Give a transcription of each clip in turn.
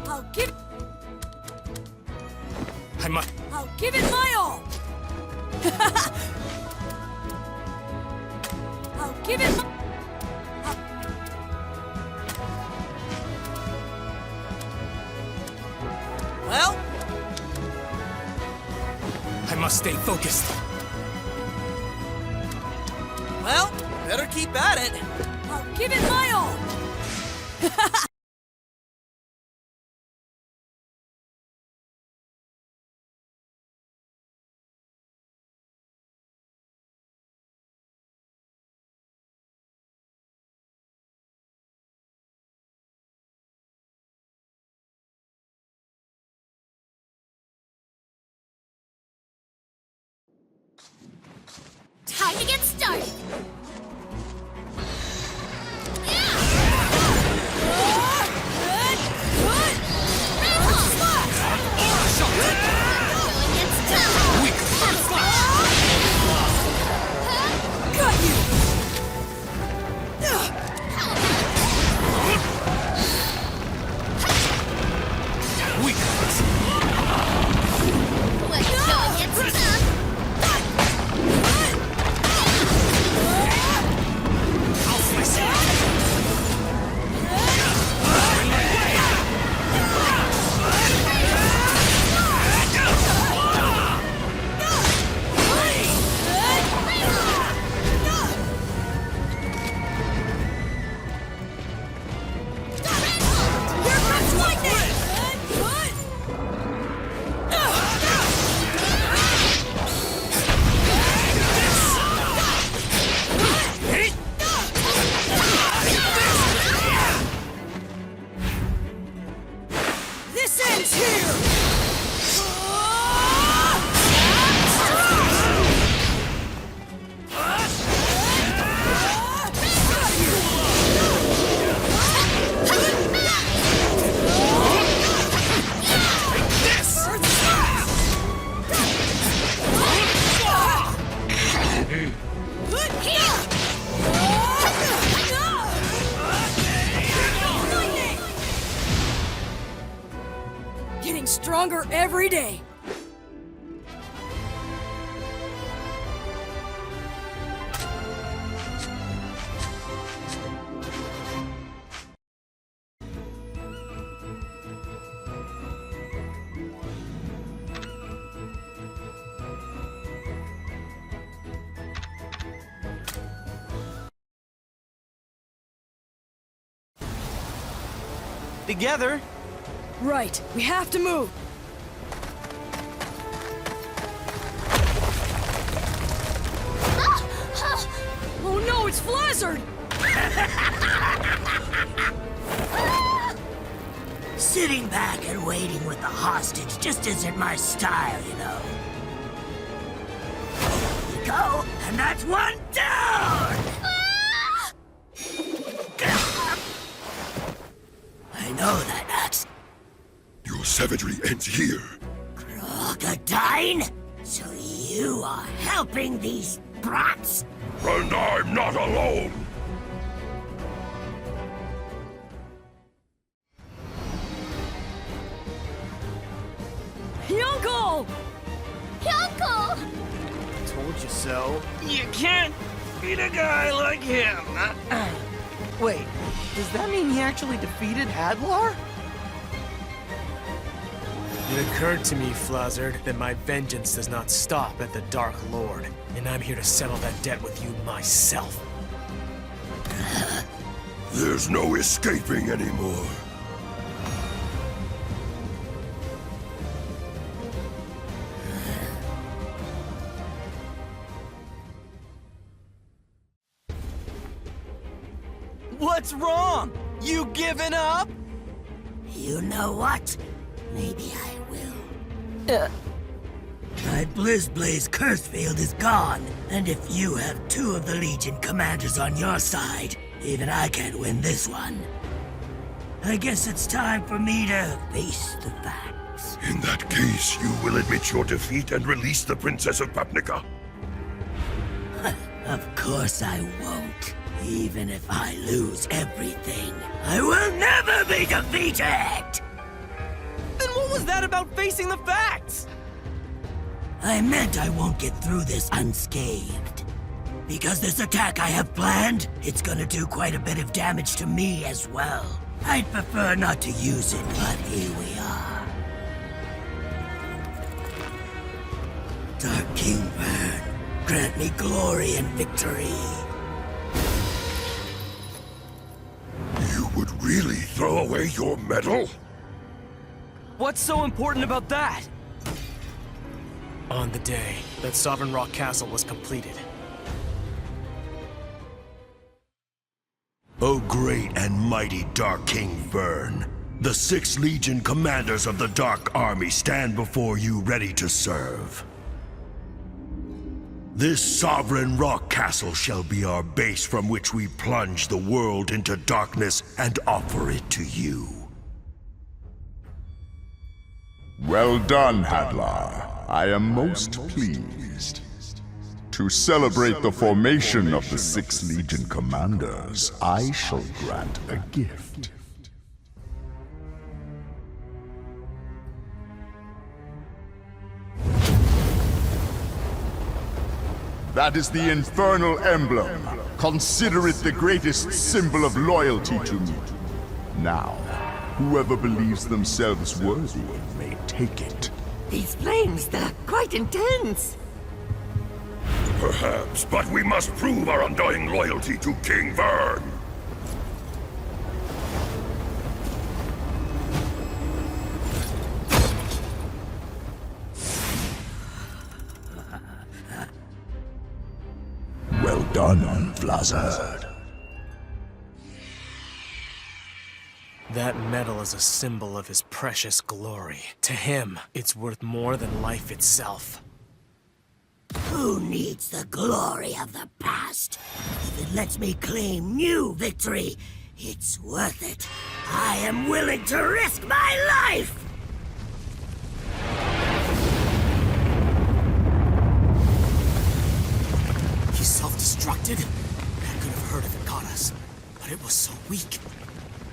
I'll give... I'll give it my all! I'll give it my... Well? I must stay focused. Well, better keep at it. I'll give it my all! Time to get started! Getting stronger every day. Together. Right, we have to move. Oh no, it's Flazzard! Sitting back and waiting with the hostage just isn't my style, you know. Here we go, and that's one down! I know that axe. Your savagery ends here. Crocodile? So you are helping these brats? And I'm not alone! Yunko! Uncle! Told you so. You can't beat a guy like him. Wait, does that mean he actually defeated Adlar? It occurred to me, Flazzard, that my vengeance does not stop at the Dark Lord, and I'm here to settle that debt with you myself. There's no escaping anymore. What's wrong? You giving up? You know what? Maybe I will. My BlizzBlaze curse field is gone, and if you have two of the Legion commanders on your side, even I can't win this one. I guess it's time for me to face the facts. In that case, you will admit your defeat and release the Princess of Papnica. Of course I won't. Even if I lose everything, I will never be defeated! What was that about facing the facts? I meant I won't get through this unscathed. Because this attack I have planned, it's gonna do quite a bit of damage to me as well. I'd prefer not to use it, but here we are. Dark King Vern, grant me glory and victory. You would really throw away your medal? What's so important about that? On the day that Sovereign Rock Castle was completed, O great and mighty Dark King Vern, the 6 Legion commanders of the Dark Army stand before you ready to serve. This Sovereign Rock Castle shall be our base from which we plunge the world into darkness and offer it to you. Well done, Hadlar. I am most pleased. To celebrate the formation of the 6 Legion commanders, I shall grant a gift. That is the infernal emblem. Consider it the greatest symbol of loyalty to me. Now, whoever believes themselves worthy may take it. These flames, they're quite intense. Perhaps, but we must prove our undying loyalty to King Vern. Well done, Flazard. that medal is a symbol of his precious glory. To him, it's worth more than life itself. Who needs the glory of the past? If it lets me claim new victory, it's worth it. I am willing to risk my life! He self-destructed? That could have hurt if it caught us, but it was so weak.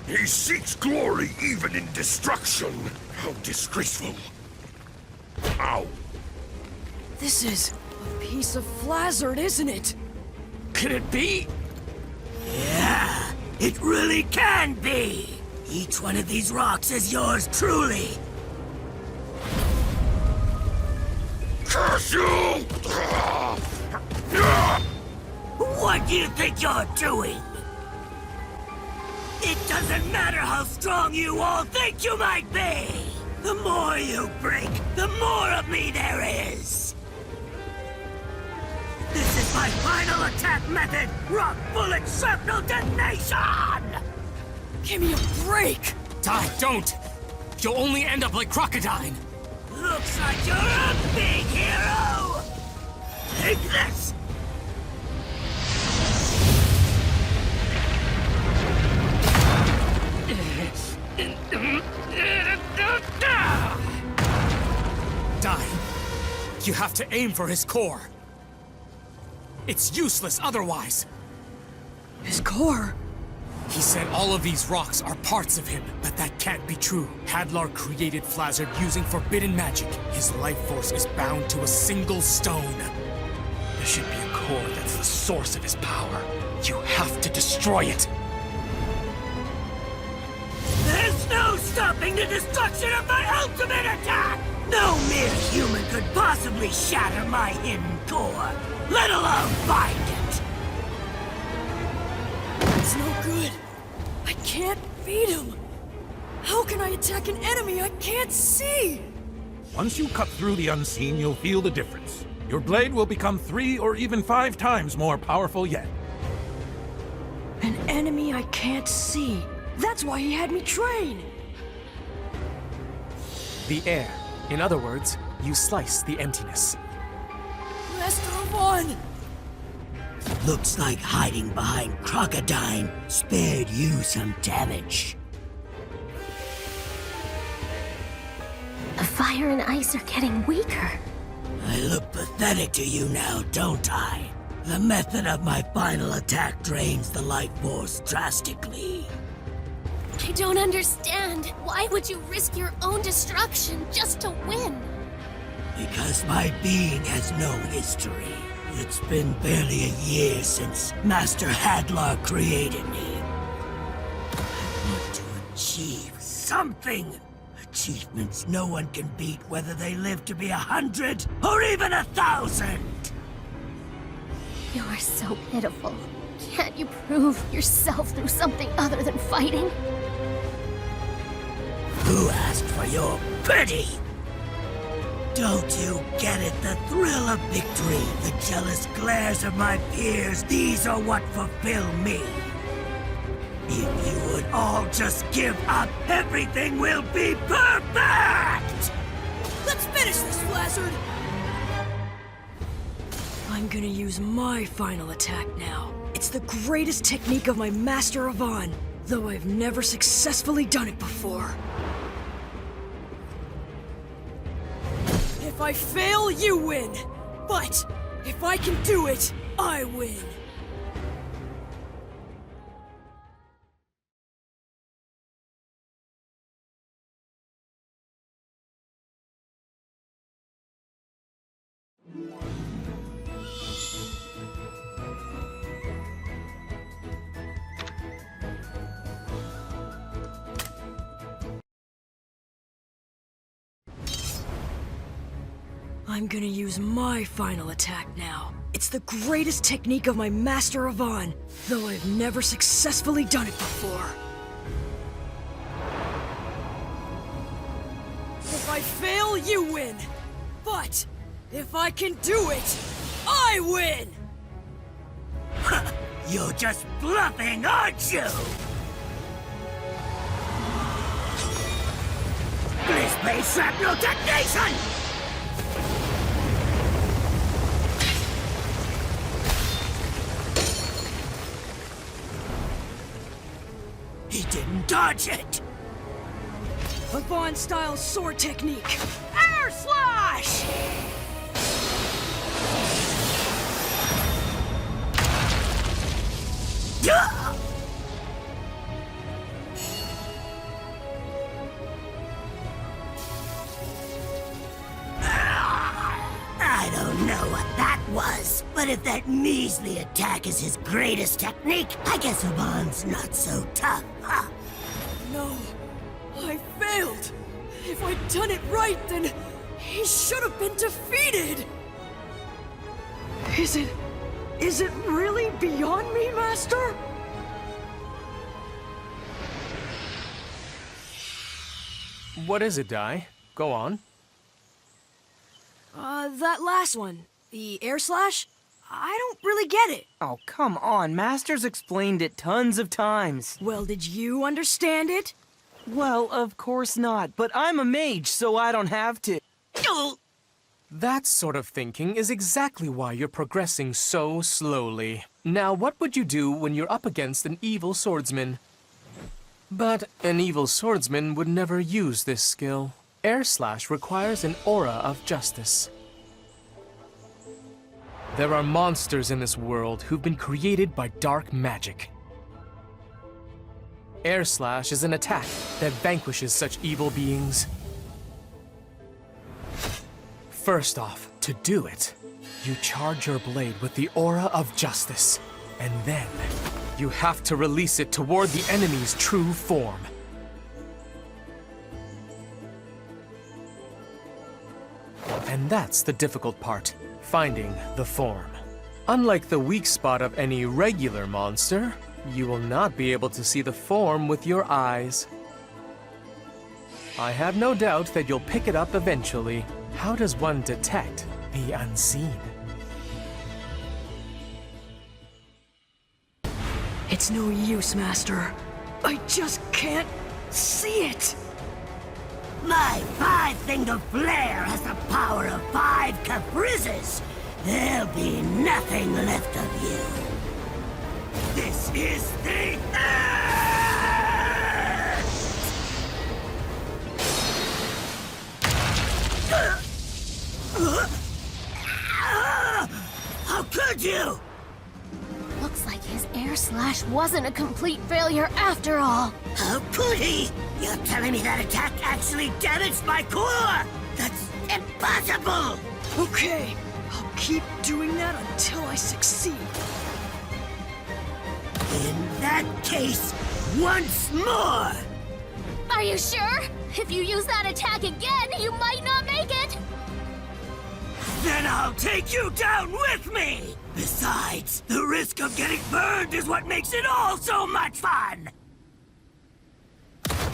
He seeks glory even in destruction. How disgraceful. Ow. This is a piece of Flazard, isn't it? Could it be? Yeah, it really can be! Each one of these rocks is yours truly! Curse you! What do you think you're doing? It doesn't matter how strong you all think you might be! The more you break, the more of me there is! This is my final attack method! Rock Bullet Shrapnel Detonation! Give me a break! Die, don't! You'll only end up like Crocodile! Looks like you're a big hero! Take this! Die! You have to aim for his core! It's useless otherwise! His core? He said all of these rocks are parts of him, but that can't be true. Hadlar created Flazard using forbidden magic. His life force is bound to a single stone. There should be a core that's the source of his power. You have to destroy it! There's no stopping the destruction of my ultimate attack! No mere human could possibly shatter my hidden core, let alone find it! It's no good. I can't beat him. How can I attack an enemy I can't see? Once you cut through the unseen, you'll feel the difference. Your blade will become 3 or even 5 times more powerful yet. An enemy I can't see. That's why he had me train. The air. In other words, you slice the emptiness. Master of Avan! Looks like hiding behind Crocodile spared you some damage. The fire and ice are getting weaker. I look pathetic to you now, don't I? The method of my final attack drains the life force drastically. I don't understand. Why would you risk your own destruction just to win? Because my being has no history. It's been barely a year since Master Hadlar created me. I want to achieve something. Achievements no one can beat, whether they live to be 100 or even 1,000. You are so pitiful. Can't you prove yourself through something other than fighting? Who asked for your pity? Don't you get it? The thrill of victory, the jealous glares of my peers, these are what fulfill me. If you would all just give up, everything will be perfect! Let's finish this, Flazzard! I'm gonna use my final attack now. It's the greatest technique of my Master Avan, though I've never successfully done it before. If I fail, you win! But if I can do it, I win! I'm gonna use my final attack now. It's the greatest technique of my Master Avan, though I've never successfully done it before. If I fail, you win! But if I can do it, I win! You're just bluffing, aren't you? Blizzblade Shrapnel Detonation! He didn't dodge it! Avan-style sword technique! Air Slash! I don't know what that was, but if that measly attack is his greatest technique, I guess Avan's not so tough, huh? No, I failed. If I'd done it right, then he should have been defeated. Is it really beyond me, Master? What is it, Dai? Go on. That last one. The air slash? I don't really get it. Oh, come on. Master's explained it tons of times. Well, did you understand it? Well, of course not, but I'm a mage, so I don't have to. That sort of thinking is exactly why you're progressing so slowly. Now, what would you do when you're up against an evil swordsman? But an evil swordsman would never use this skill. Air Slash requires an aura of justice. There are monsters in this world who've been created by dark magic. Air Slash is an attack that vanquishes such evil beings. First off, to do it, you charge your blade with the aura of justice, and then you have to release it toward the enemy's true form. And that's the difficult part, finding the form. Unlike the weak spot of any regular monster, you will not be able to see the form with your eyes. I have no doubt that you'll pick it up eventually. How does one detect the unseen? It's no use, Master. I just can't see it. My five-fingered flare has the power of 5 caprices. There'll be nothing left of you. This is the end! How could you? Looks like his air slash wasn't a complete failure after all. How could he? You're telling me that attack actually damaged my core? That's impossible! Okay, I'll keep doing that until I succeed. In that case, once more! Are you sure? If you use that attack again, you might not make it! Then I'll take you down with me! Besides, the risk of getting burned is what makes it all so much fun!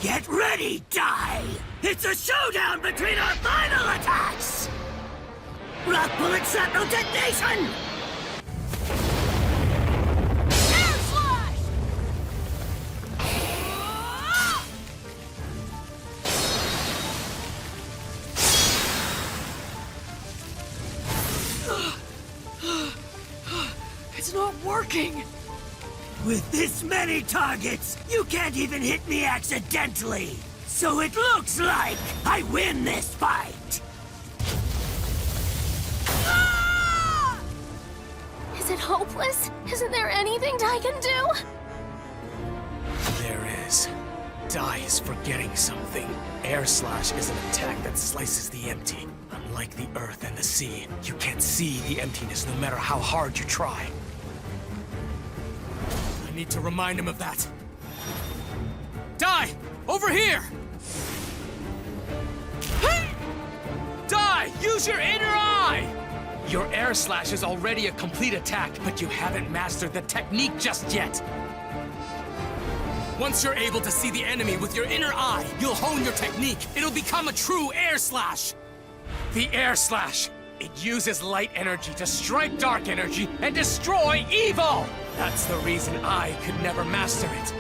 Get ready, Die! It's a showdown between our final attacks! Rock bullet shrapnel detonation! Air slash! It's not working! With this many targets, you can't even hit me accidentally! So it looks like I win this fight! Is it hopeless? Isn't there anything I can do? There is. Dai is forgetting something. Air Slash is an attack that slices the empty. Unlike the earth and the sea, you can't see the emptiness no matter how hard you try. I need to remind him of that. Dai! Over here! Dai! Use your inner eye! Your Air Slash is already a complete attack, but you haven't mastered the technique just yet. Once you're able to see the enemy with your inner eye, you'll hone your technique. It'll become a true Air Slash. The Air Slash. It uses light energy to strike dark energy and destroy evil! That's the reason I could never master it.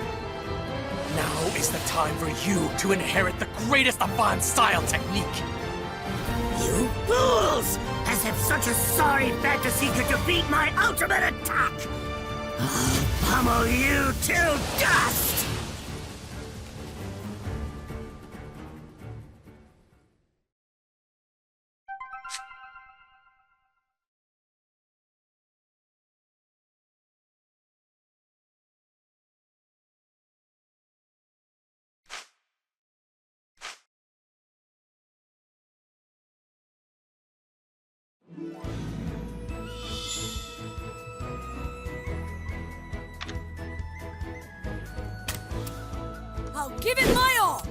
Now is the time for you to inherit the greatest Avan style technique. You fools! As if such a sorry fantasy could defeat my ultimate attack! I'll pummel you till dust! I'll give it my all!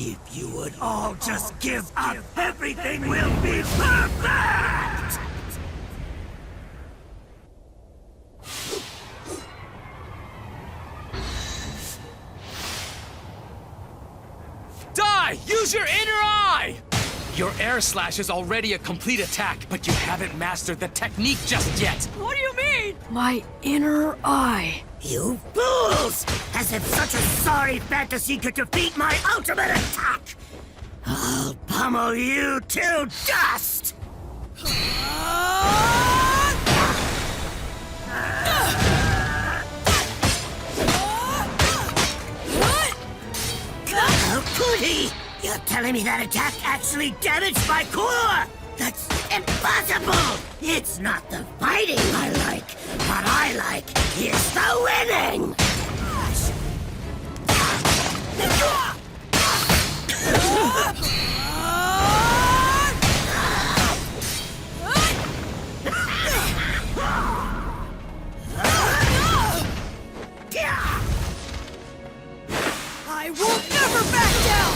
If you would all just give up, everything will be perfect! Dai! Use your inner eye! Your Air Slash is already a complete attack, but you haven't mastered the technique just yet. What do you mean? My inner eye. You fools! As if such a sorry fantasy could defeat my ultimate attack! I'll pummel you till dust! How could he? You're telling me that attack actually damaged my core? That's impossible! It's not the fighting I like. What I like is the winning! I will never back down!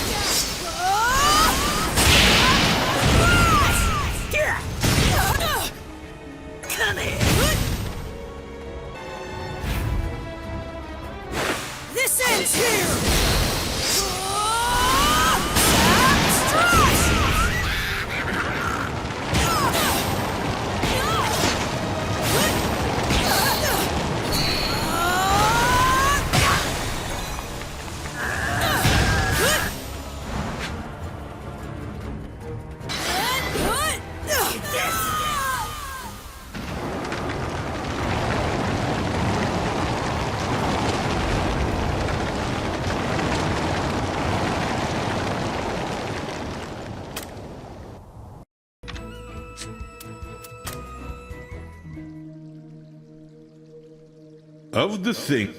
of the thing.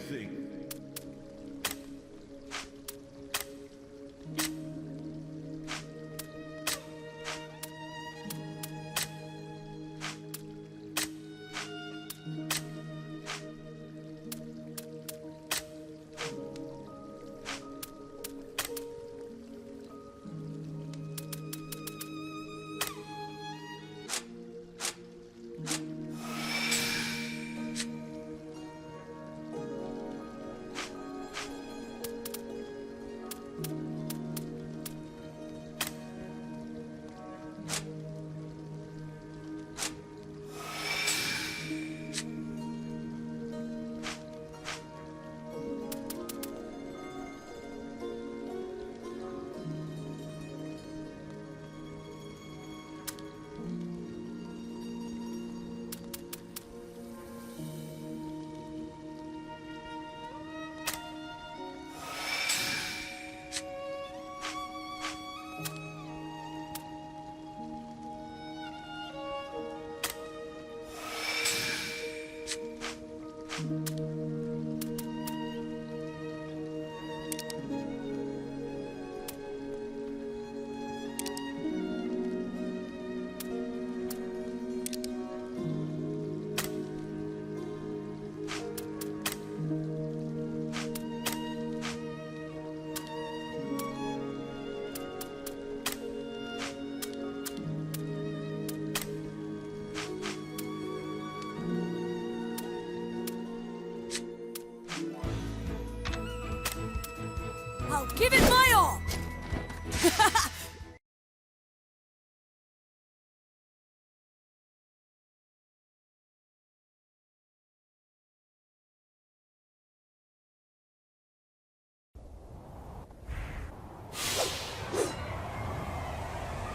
I'll give it my all!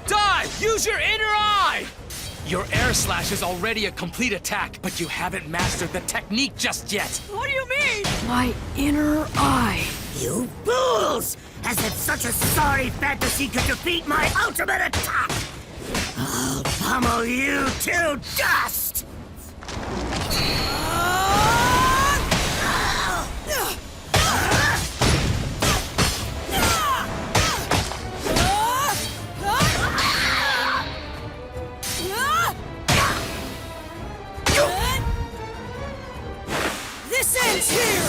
Die! Use your inner eye! Your air slash is already a complete attack, but you haven't mastered the technique just yet. What do you mean? My inner eye. You fools! As if such a sorry fantasy could defeat my ultimate attack! I'll pummel you to dust! This ends here!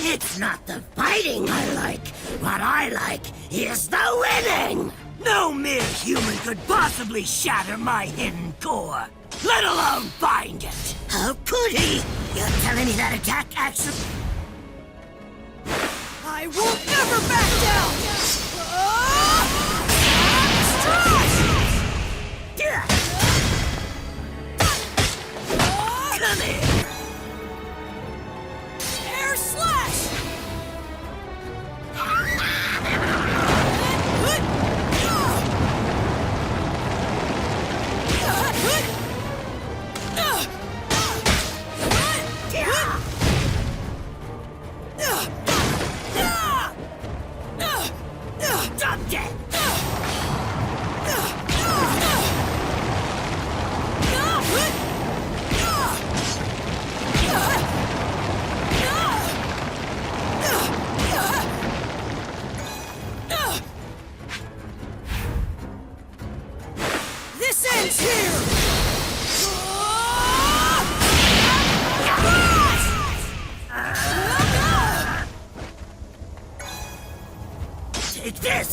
It's not the fighting I like. What I like is the winning! No mere human could possibly shatter my hidden core, let alone find it! How could he? You're telling me that attack actually... I will never back down! Come here! Air slash! Stop dead! This ends here! Take this!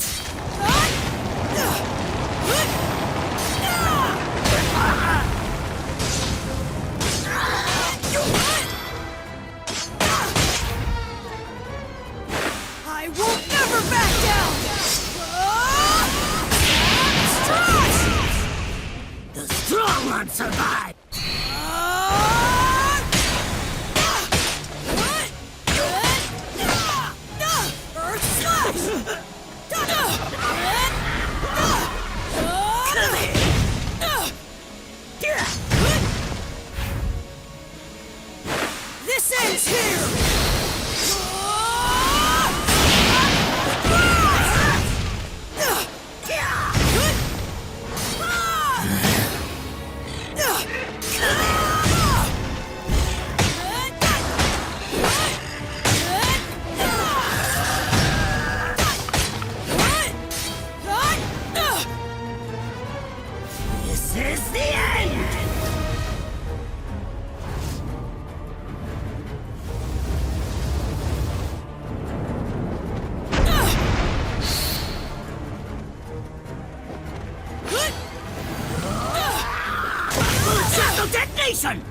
formation!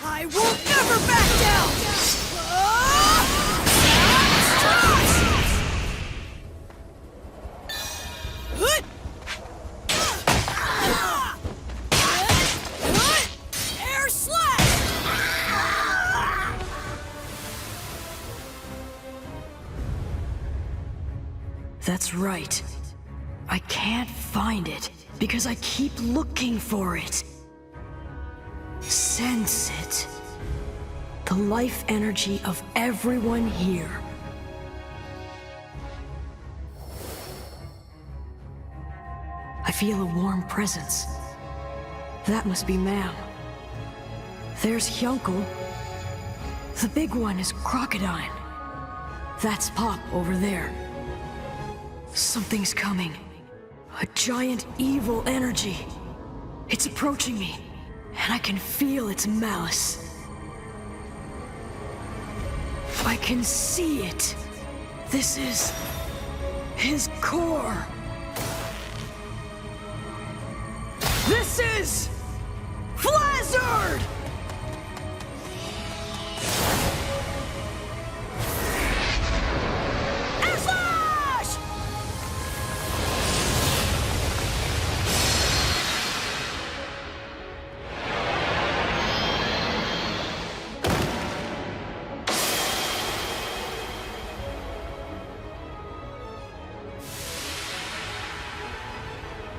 I will never back down! Air slash! That's right. I can't find it because I keep looking for it. Sense it. The life energy of everyone here. I feel a warm presence. That must be Mam. There's Hyunkel. The big one is Crocodile. That's Pop over there. Something's coming. A giant evil energy. It's approaching me, and I can feel its malice. I can see it. This is his core. This is Flazzard! Slash!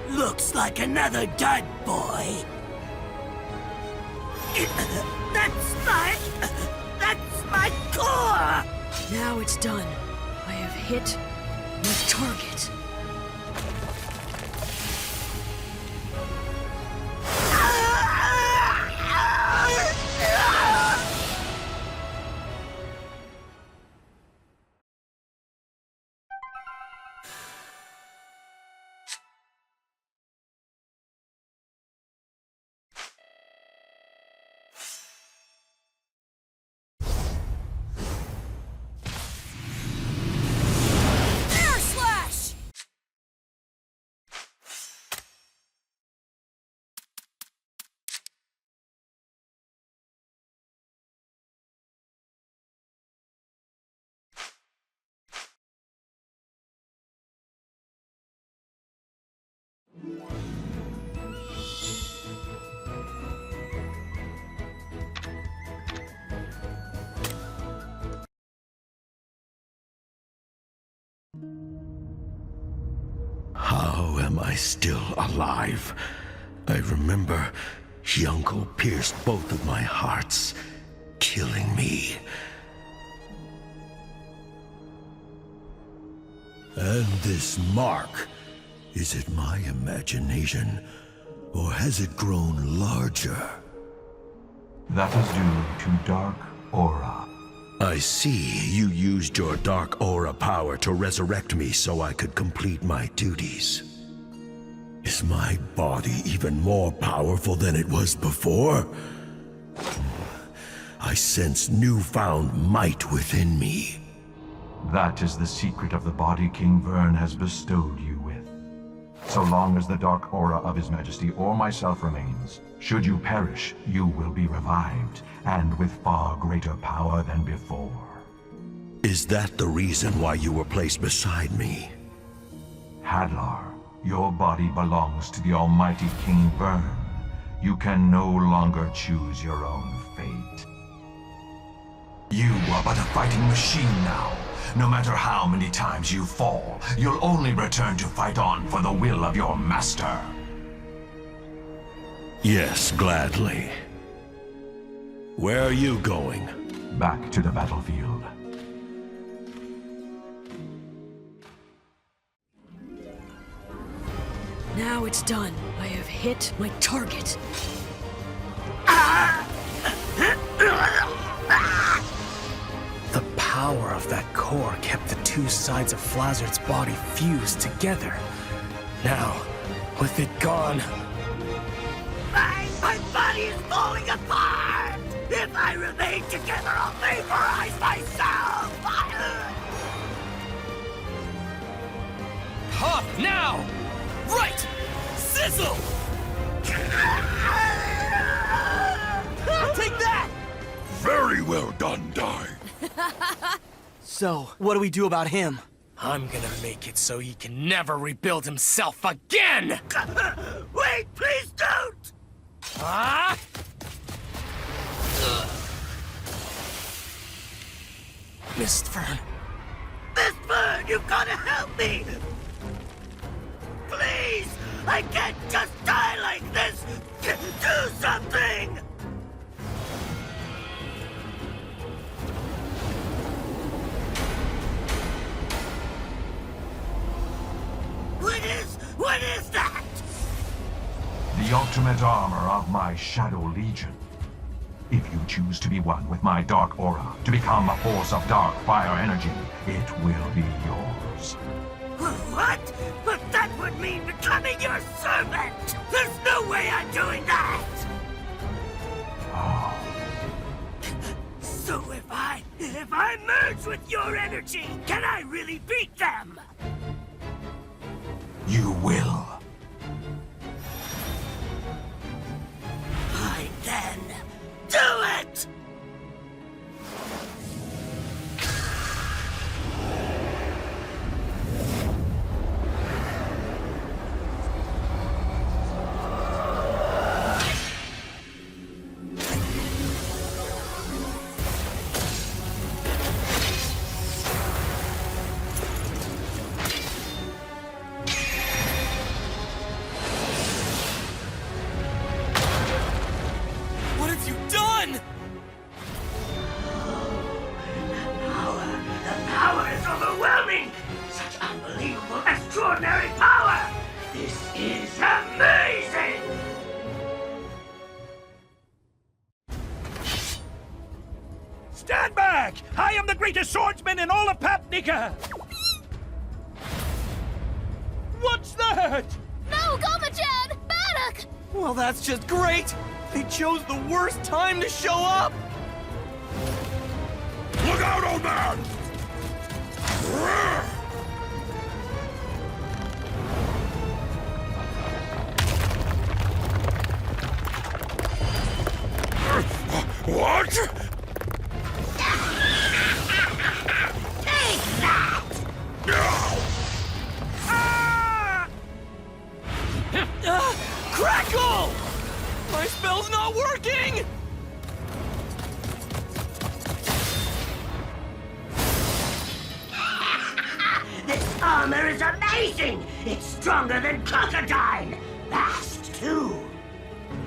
Looks like another dead boy. That's my core! Now it's done. I have hit my target. Air slash! How am I still alive? I remember Hyunko pierced both of my hearts, killing me. And this mark, is it my imagination, or has it grown larger? That is due to dark aura. I see you used your dark aura power to resurrect me so I could complete my duties. Is my body even more powerful than it was before? I sense newfound might within me. That is the secret of the body King Vern has bestowed you with. So long as the dark aura of His Majesty or myself remains, should you perish, you will be revived, and with far greater power than before. Is that the reason why you were placed beside me? Hadlar, your body belongs to the almighty King Vern. You can no longer choose your own fate. You are but a fighting machine now. No matter how many times you fall, you'll only return to fight on for the will of your master. Yes, gladly. Where are you going? Back to the battlefield. Now it's done. I have hit my target. The power of that core kept the two sides of Flazzard's body fused together. Now, with it gone... My body is falling apart! If I remain together, I'll vaporize myself! Huh, now! Right! Sizzle! Take that! Very well done, Dai. So, what do we do about him? I'm gonna make it so he can never rebuild himself again! Wait, please don't! Ah! Mistfern. Miss Bird, you've got to help me! Please! I can't just die like this! Do something! What is that? The ultimate armor of my Shadow Legion. If you choose to be one with my dark aura, to become a force of dark fire energy, it will be yours. What? But that would mean becoming your servant! There's no way I'm doing that! Oh, So if I merge with your energy, can I really beat them? you will. I then do it! What have you done? The power is overwhelming! Such unbelievable, extraordinary power! This is amazing! Stand back! I am the greatest swordsman in all of Papnica! What's that? No, Goma-chan! Baddock! Well, that's just great! They chose the worst time to show up! Look out, old man! What? Take that! Crackle! My spell's not working! This armor is amazing! It's stronger than Crocodile! Fast, too!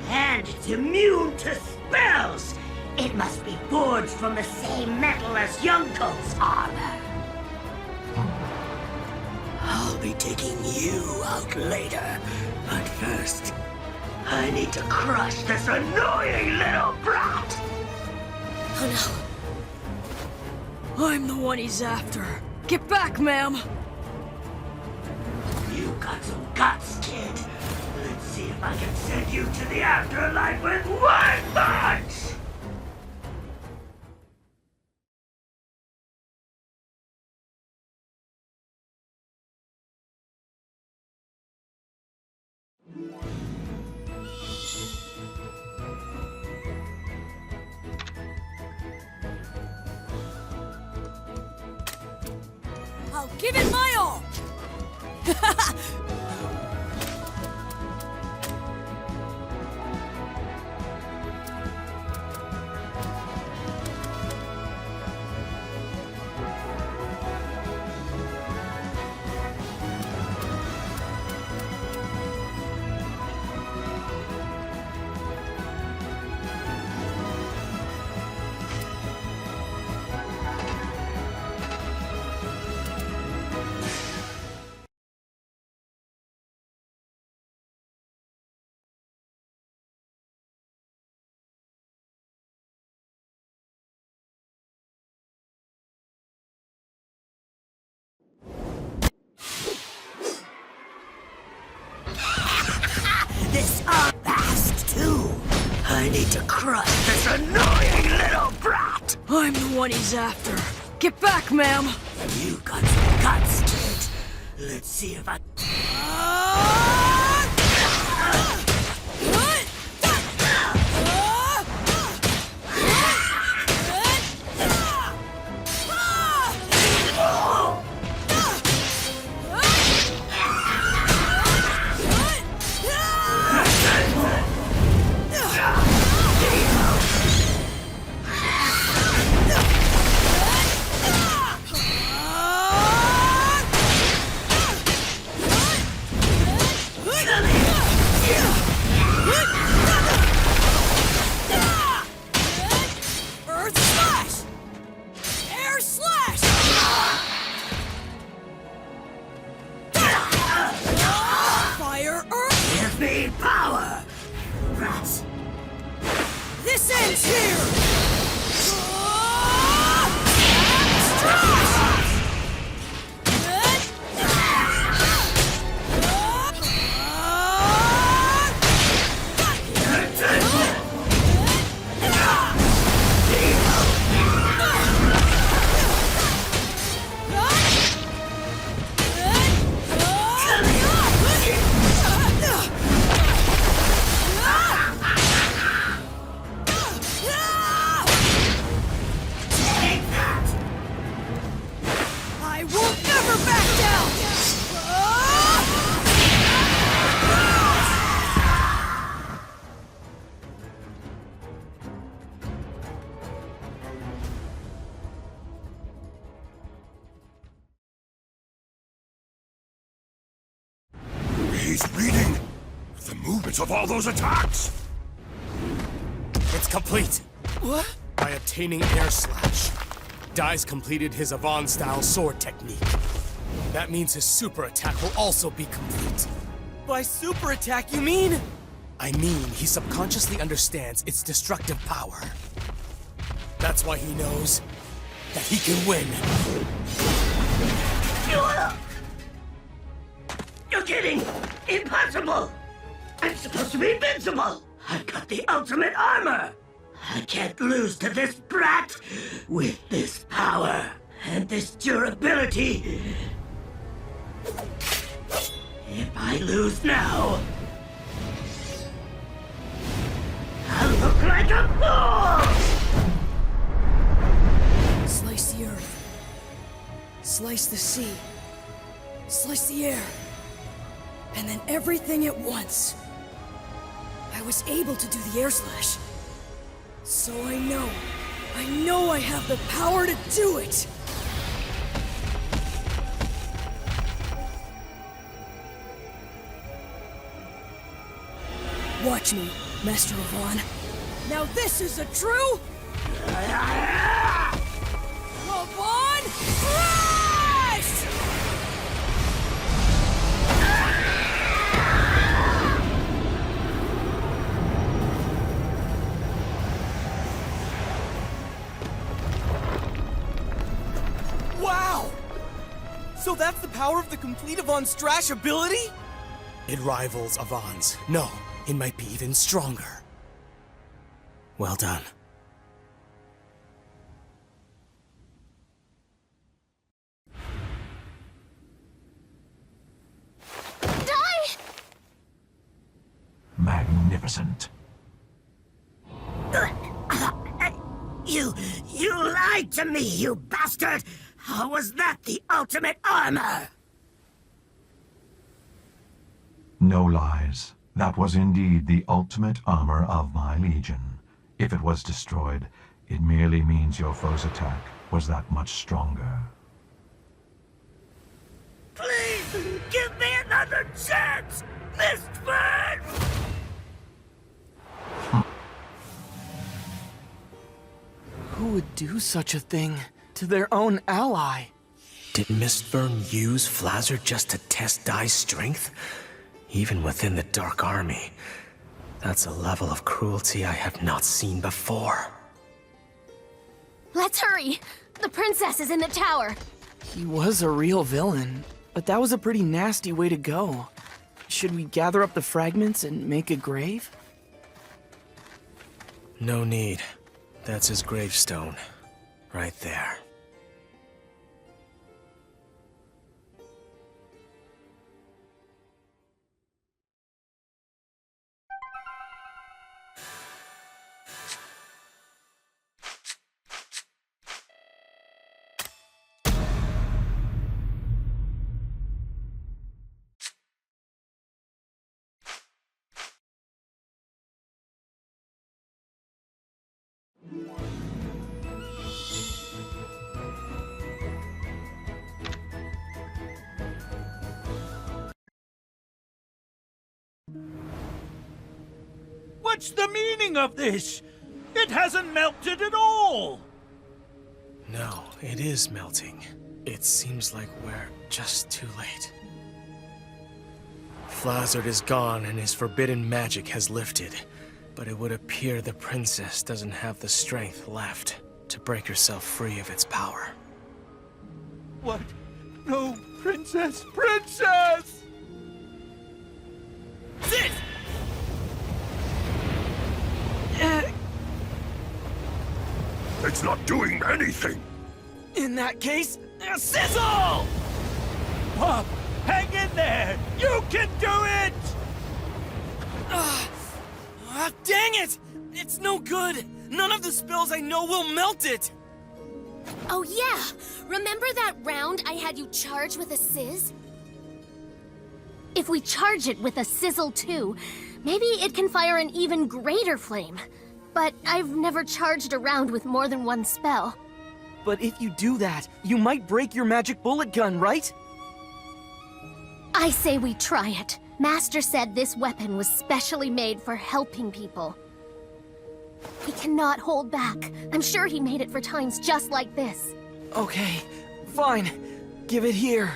And it's immune to spells! It must be forged from the same metal as Yunko's armor. I'll be taking you out later, but first, I need to crush this annoying little brat! Oh no. I'm the one he's after. Get back, ma'am! You got some guts, kid. Let's see if I can send you to the afterlife with one punch! I'll give it my all! This arm fast, too! I need to crush this annoying little brat! I'm the one he's after. Get back, ma'am! You got some guts, kid. Let's see if I... He's reading the movements of all those attacks! It's complete! What? By obtaining Air Slash, Dai's completed his Avan-style sword technique. That means his super attack will also be complete. By super attack, you mean? I mean, he subconsciously understands its destructive power. That's why he knows that he can win. You're kidding! Impossible! I'm supposed to be invincible! I've got the ultimate armor! I can't lose to this brat! With this power and this durability! If I lose now, I'll look like a fool! Slice the earth. Slice the sea. Slice the air. And then everything at once. I was able to do the air slash. So I know I have the power to do it! Watch me, Master Avan. Now this is a true... Avan Crash! Wow! So that's the power of the complete Avan Strash ability? It rivals Avan's. No, it might be even stronger. Well done. Magnificent. You lied to me, you bastard! How was that the ultimate armor? No lies. That was indeed the ultimate armor of my legion. If it was destroyed, it merely means your foe's attack was that much stronger. Please, give me another chance, Mistburn! Who would do such a thing to their own ally? Did Mistburn use Flazzer just to test Dai's strength? Even within the Dark Army. That's a level of cruelty I have not seen before. Let's hurry! The princess is in the tower! He was a real villain, but that was a pretty nasty way to go. Should we gather up the fragments and make a grave? No need. That's his gravestone. Right there. What's the meaning of this? It hasn't melted at all! No, it is melting. It seems like we're just too late. Flazard is gone and his forbidden magic has lifted, but it would appear the princess doesn't have the strength left to break herself free of its power. What? No, princess! Princess! Sis! It's not doing anything! In that case, sizzle! Pop, hang in there! You can do it! Dang it! It's no good! None of the spells I know will melt it! Oh yeah! Remember that round I had you charge with a sizz? If we charge it with a sizzle too, maybe it can fire an even greater flame. But I've never charged a round with more than one spell. But if you do that, you might break your magic bullet gun, right? I say we try it. Master said this weapon was specially made for helping people. He cannot hold back. I'm sure he made it for times just like this. Okay, fine. Give it here.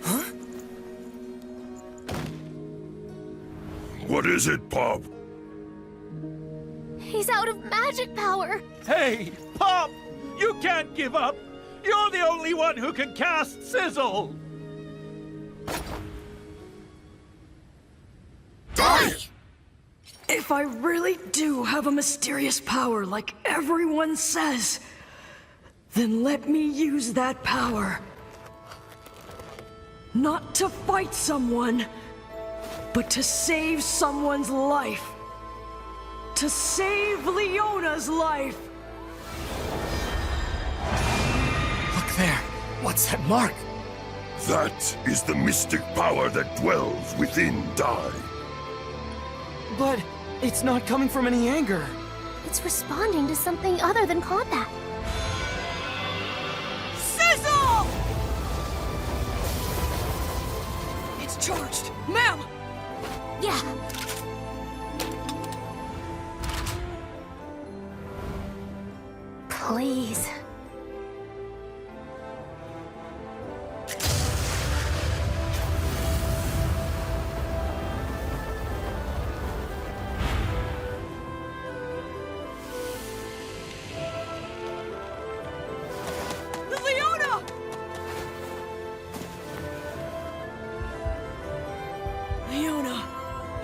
Huh? What is it, Pop? He's out of magic power. Hey, Pop! You can't give up! You're the only one who can cast Sizzle! Die! If I really do have a mysterious power like everyone says, then let me use that power. Not to fight someone, but to save someone's life. To save Leona's life! Look there! What's that mark? That is the mystic power that dwells within Dai. But it's not coming from any anger. It's responding to something other than combat. Sizzle! It's charged. Ma'am! Yeah. Please. Leona! Leona,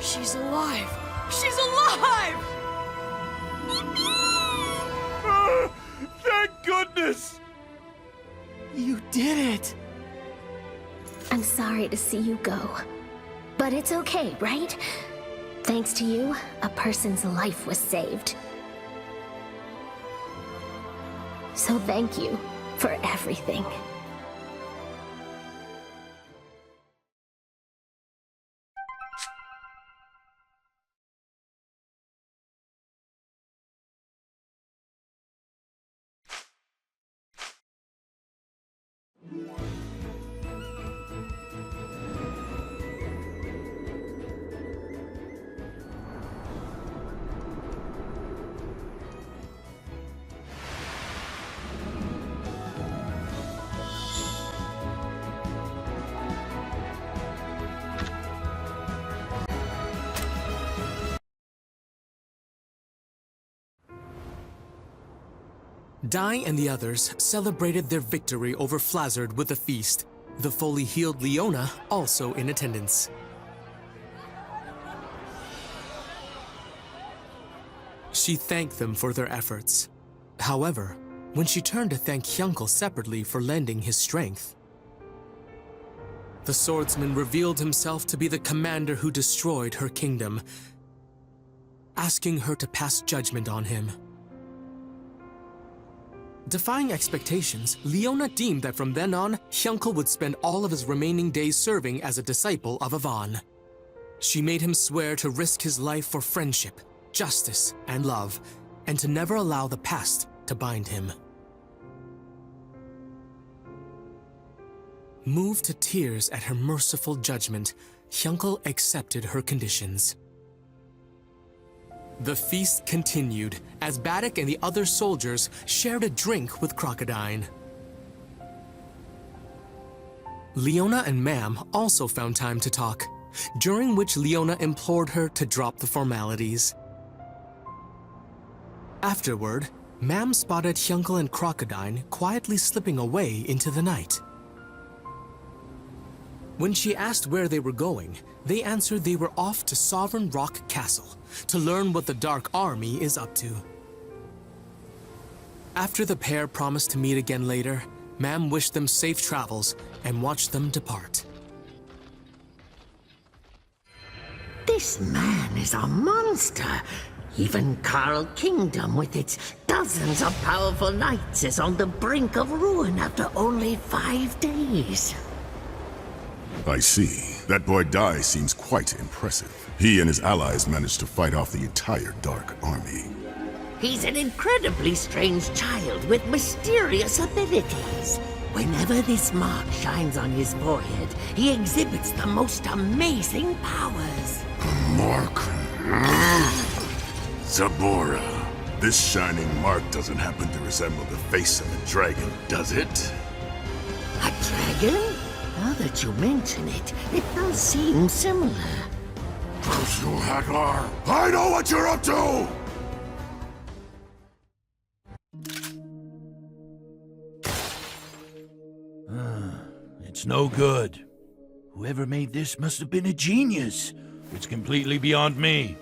she's alive. She's alive! Thank goodness! You did it! I'm sorry to see you go. But it's okay, right? Thanks to you, a person's life was saved. So thank you for everything. Dai and the others celebrated their victory over Flazard with a feast, the fully healed Leona also in attendance. She thanked them for their efforts. However, when she turned to thank Hyunkel separately for lending his strength, the swordsman revealed himself to be the commander who destroyed her kingdom, asking her to pass judgment on him. Defying expectations, Leona deemed that from then on, Hyunkel would spend all of his remaining days serving as a disciple of Avan. She made him swear to risk his life for friendship, justice, and love, and to never allow the past to bind him. Moved to tears at her merciful judgment, Hyunkel accepted her conditions. The feast continued as Baddock and the other soldiers shared a drink with Crocodine. Leona and Mam also found time to talk, during which Leona implored her to drop the formalities. Afterward, Mam spotted Hyunkel and Crocodine quietly slipping away into the night. When she asked where they were going, they answered they were off to Sovereign Rock Castle to learn what the Dark Army is up to. After the pair promised to meet again later, Mam wished them safe travels and watched them depart. This man is a monster. Even Carl Kingdom, with its dozens of powerful knights, is on the brink of ruin after only 5 days. I see. That boy Dai seems quite impressive. He and his allies managed to fight off the entire Dark Army. He's an incredibly strange child with mysterious abilities. Whenever this mark shines on his forehead, he exhibits the most amazing powers. Mark? Zabora. This shining mark doesn't happen to resemble the face of a dragon, does it? A dragon? Now that you mention it, it does seem similar. Curse you, Hadlar! I know what you're up to! It's no good. Whoever made this must have been a genius. It's completely beyond me.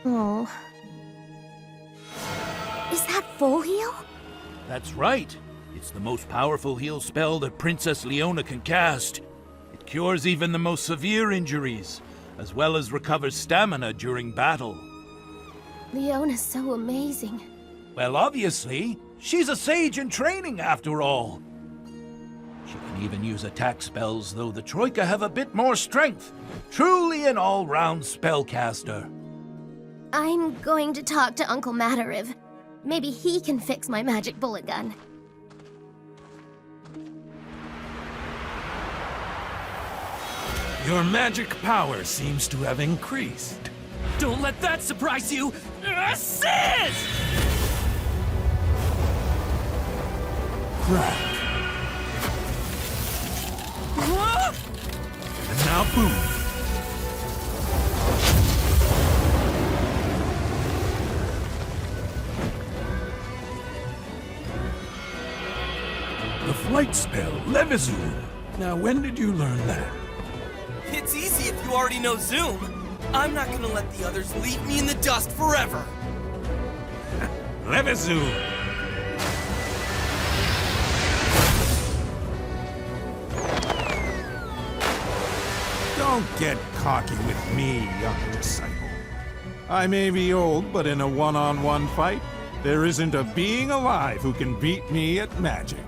Oh. Is that full heal? That's right. It's the most powerful heal spell that Princess Leona can cast. It cures even the most severe injuries, as well as recovers stamina during battle. Leona's so amazing. Well, obviously, she's a sage in training after all. She can even use attack spells, though the Troika have a bit more strength. Truly an all-round spellcaster. I'm going to talk to Uncle Matariv. Maybe he can fix my magic bullet gun. Your magic power seems to have increased. Don't let that surprise you! Assist! Crack. And now boom. The flight spell, Levizoom. Now, when did you learn that? It's easy if you already know Zoom. I'm not gonna let the others leave me in the dust forever. Levizoom. Don't get cocky with me, young disciple. I may be old, but in a one-on-one fight, there isn't a being alive who can beat me at magic.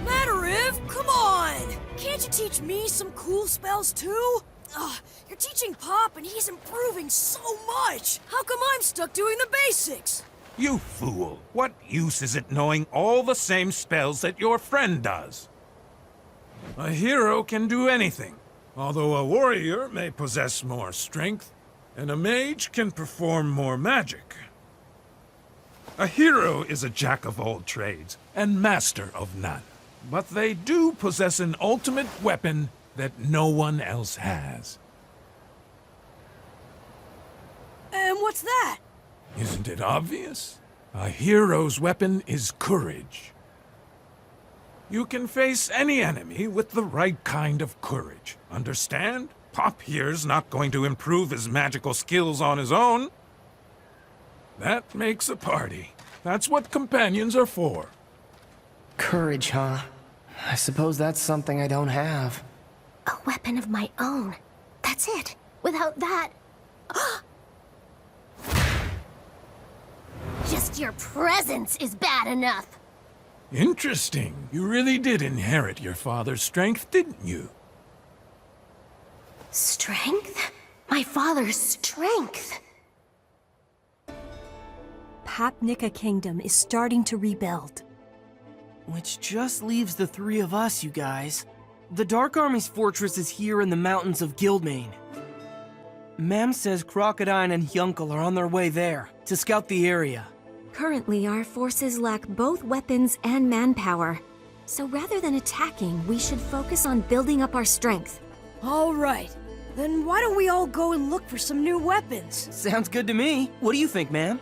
Matariv, come on! Can't you teach me some cool spells too? You're teaching Pop and he's improving so much! How come I'm stuck doing the basics? You fool! What use is it knowing all the same spells that your friend does? A hero can do anything, although a warrior may possess more strength, and a mage can perform more magic. A hero is a jack of all trades and master of none, but they do possess an ultimate weapon that no one else has. And what's that? Isn't it obvious? A hero's weapon is courage. You can face any enemy with the right kind of courage. Understand? Pop here's not going to improve his magical skills on his own. That makes a party. That's what companions are for. Courage, huh? I suppose that's something I don't have. A weapon of my own. That's it. Without that... Just your presence is bad enough. Interesting. You really did inherit your father's strength, didn't you? Strength? My father's strength? Papnica Kingdom is starting to rebuild. Which just leaves the three of us, you guys. The Dark Army's fortress is here in the mountains of Guildmane. Mam says Crocodile and Hyunkel are on their way there, to scout the area. Currently, our forces lack both weapons and manpower. So rather than attacking, we should focus on building up our strength. All right. Then why don't we all go and look for some new weapons? Sounds good to me. What do you think, Mam?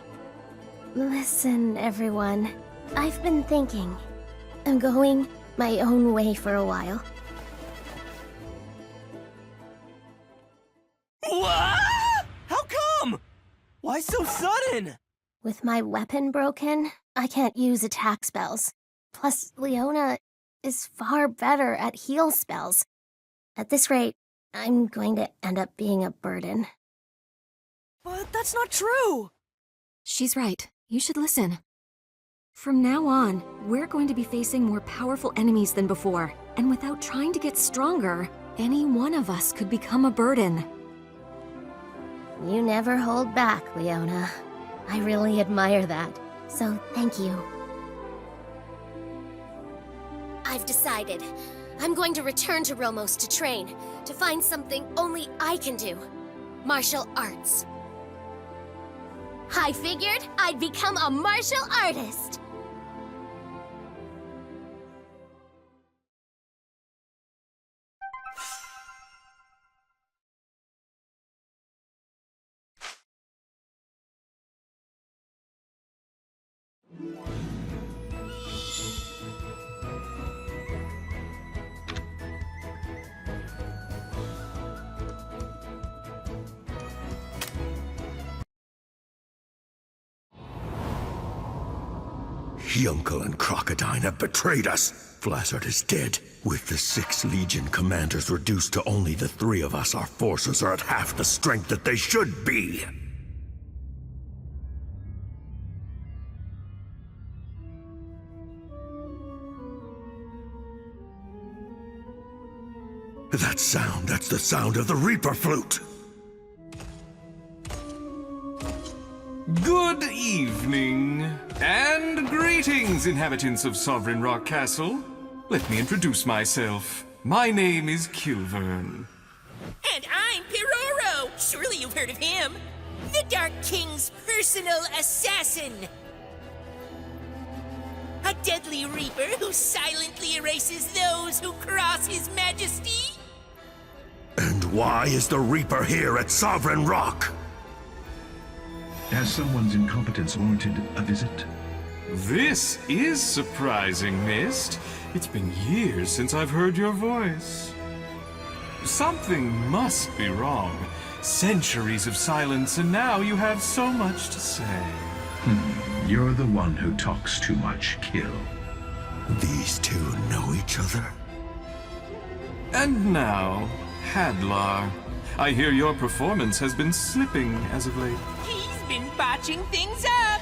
Listen, everyone. I've been thinking. I'm going my own way for a while. What? How come? Why so sudden? With my weapon broken, I can't use attack spells. Plus, Leona is far better at heal spells. At this rate, I'm going to end up being a burden. But that's not true! She's right. You should listen. From now on, we're going to be facing more powerful enemies than before. And without trying to get stronger, any one of us could become a burden. You never hold back, Leona. I really admire that. So, thank you. I've decided. I'm going to return to Romos to train, to find something only I can do. Martial arts. I figured I'd become a martial artist. Hyunkel and Crocodile have betrayed us. Flazzard is dead. With the 6 Legion commanders reduced to only the 3 of us, our forces are at half the strength that they should be. That sound, that's the sound of the Reaper flute. Good evening, and greetings, inhabitants of Sovereign Rock Castle. Let me introduce myself. My name is Kilvern. And I'm Piroro! Surely you've heard of him. The Dark King's personal assassin. A deadly reaper who silently erases those who cross his majesty. And why is the Reaper here at Sovereign Rock? Has someone's incompetence warranted a visit? This is surprising, Mist. It's been years since I've heard your voice. Something must be wrong. Centuries of silence, and now you have so much to say. You're the one who talks too much, Kill. These two know each other? And now, Hadlar. I hear your performance has been slipping as of late. He's been botching things up.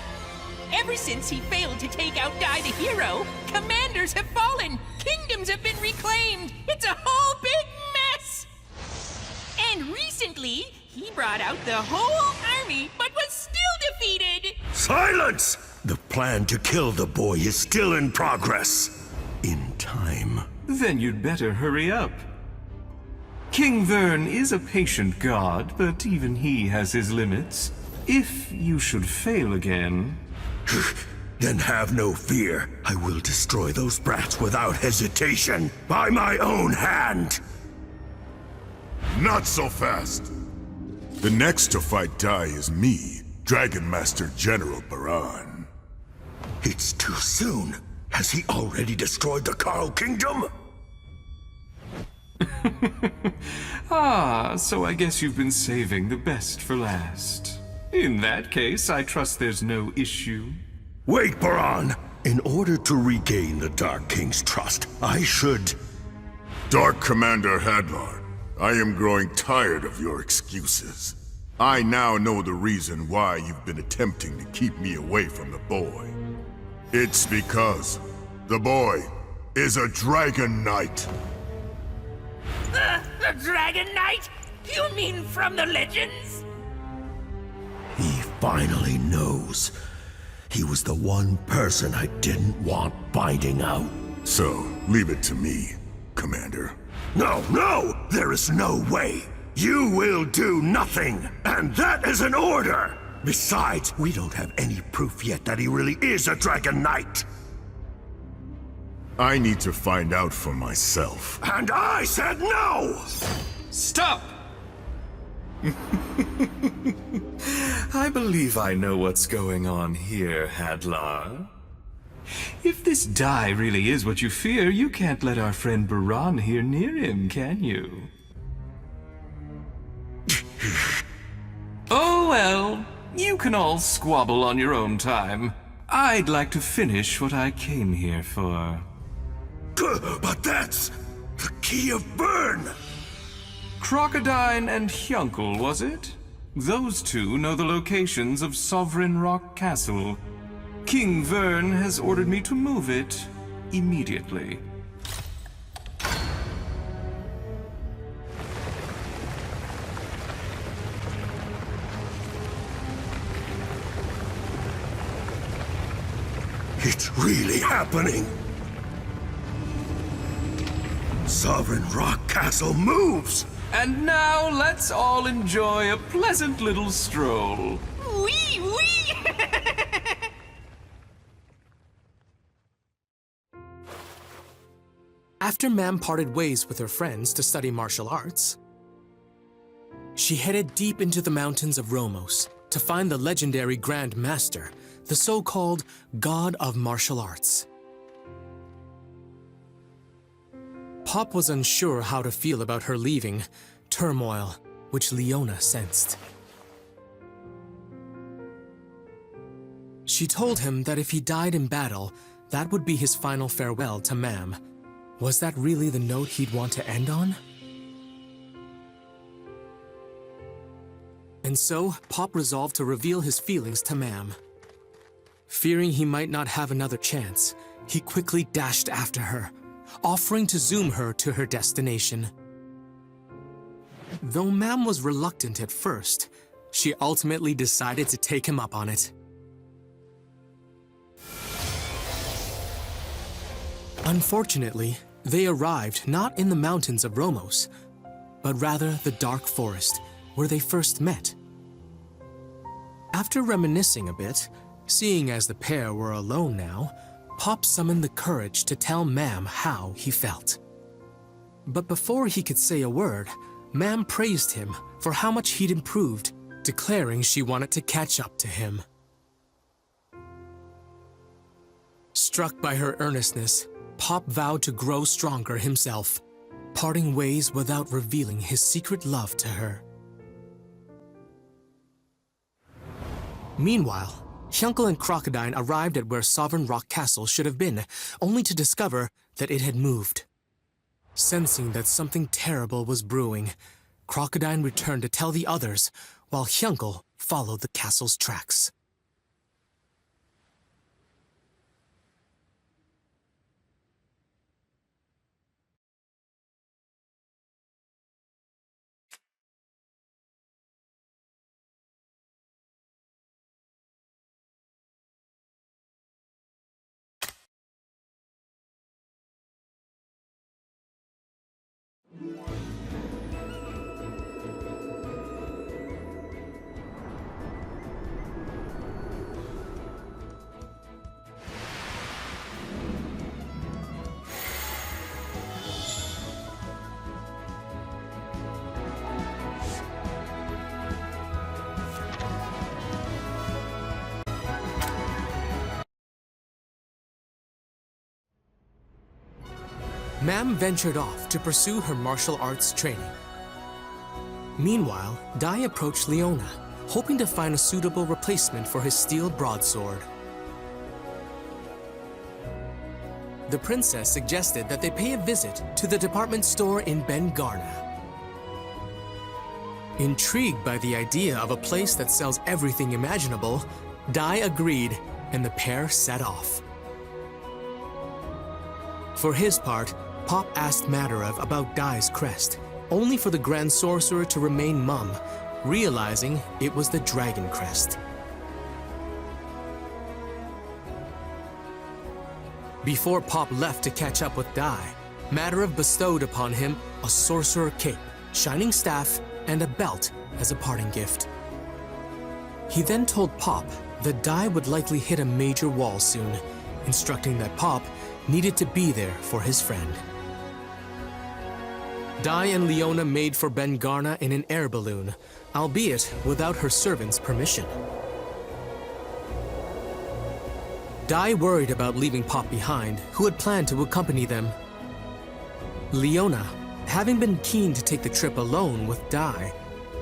Ever since he failed to take out Dai the hero, commanders have fallen, kingdoms have been reclaimed. It's a whole big mess. And recently, he brought out the whole army, but was still defeated. Silence! The plan to kill the boy is still in progress. In time. Then you'd better hurry up. King Vern is a patient god, but even he has his limits. If you should fail again... Then have no fear. I will destroy those brats without hesitation, by my own hand! Not so fast. The next to fight Dai is me, Dragon Master General Baran. It's too soon. Has he already destroyed the Carl Kingdom? Ah, so I guess you've been saving the best for last. In that case, I trust there's no issue. Wait, Baran! In order to regain the Dark King's trust, I should... Dark Commander Hadlar, I am growing tired of your excuses. I now know the reason why you've been attempting to keep me away from the boy. It's because the boy is a Dragon Knight. The Dragon Knight? You mean from the legends? He finally knows. He was the one person I didn't want finding out. So, leave it to me, Commander. No! There is no way! You will do nothing! And that is an order! Besides, we don't have any proof yet that he really is a Dragon Knight! I need to find out for myself. And I said no! Stop! I believe I know what's going on here, Hadlar. If this die really is what you fear, you can't let our friend Baran here near him, can you? Oh well, you can all squabble on your own time. I'd like to finish what I came here for. But that's the key of Vern! Crocodile and Hyuncle, was it? Those two know the locations of Sovereign Rock Castle. King Vern has ordered me to move it immediately. It's really happening! Sovereign Rock Castle moves! And now let's all enjoy a pleasant little stroll. Wee wee! After Mam parted ways with her friends to study martial arts, she headed deep into the mountains of Romos to find the legendary Grand Master, the so-called God of Martial Arts. Pop was unsure how to feel about her leaving, turmoil which Leona sensed. She told him that if he died in battle, that would be his final farewell to Mam. Was that really the note he'd want to end on? And so, Pop resolved to reveal his feelings to Mam. Fearing he might not have another chance, he quickly dashed after her, offering to zoom her to her destination. Though Mam was reluctant at first, she ultimately decided to take him up on it. Unfortunately, they arrived not in the mountains of Romos, but rather the dark forest where they first met. After reminiscing a bit, seeing as the pair were alone now, Pop summoned the courage to tell Mam how he felt. But before he could say a word, Mam praised him for how much he'd improved, declaring she wanted to catch up to him. Struck by her earnestness, Pop vowed to grow stronger himself, parting ways without revealing his secret love to her. Meanwhile, Hyuncle and Crocodile arrived at where Sovereign Rock Castle should have been, only to discover that it had moved. Sensing that something terrible was brewing, Crocodile returned to tell the others, while Hyuncle followed the castle's tracks. Mam ventured off to pursue her martial arts training. Meanwhile, Dai approached Leona, hoping to find a suitable replacement for his steel broadsword. The princess suggested that they pay a visit to the department store in Ben Garna. Intrigued by the idea of a place that sells everything imaginable, Dai agreed, and the pair set off. For his part, Pop asked Madarov about Dai's crest, only for the Grand Sorcerer to remain mum, realizing it was the Dragon Crest. Before Pop left to catch up with Dai, Madara bestowed upon him a sorcerer cape, shining staff, and a belt as a parting gift. He then told Pop that Dai would likely hit a major wall soon, instructing that Pop needed to be there for his friend. Dai and Leona made for Ben Garna in an air balloon, albeit without her servant's permission. Dai worried about leaving Pop behind, who had planned to accompany them. Leona, having been keen to take the trip alone with Dai,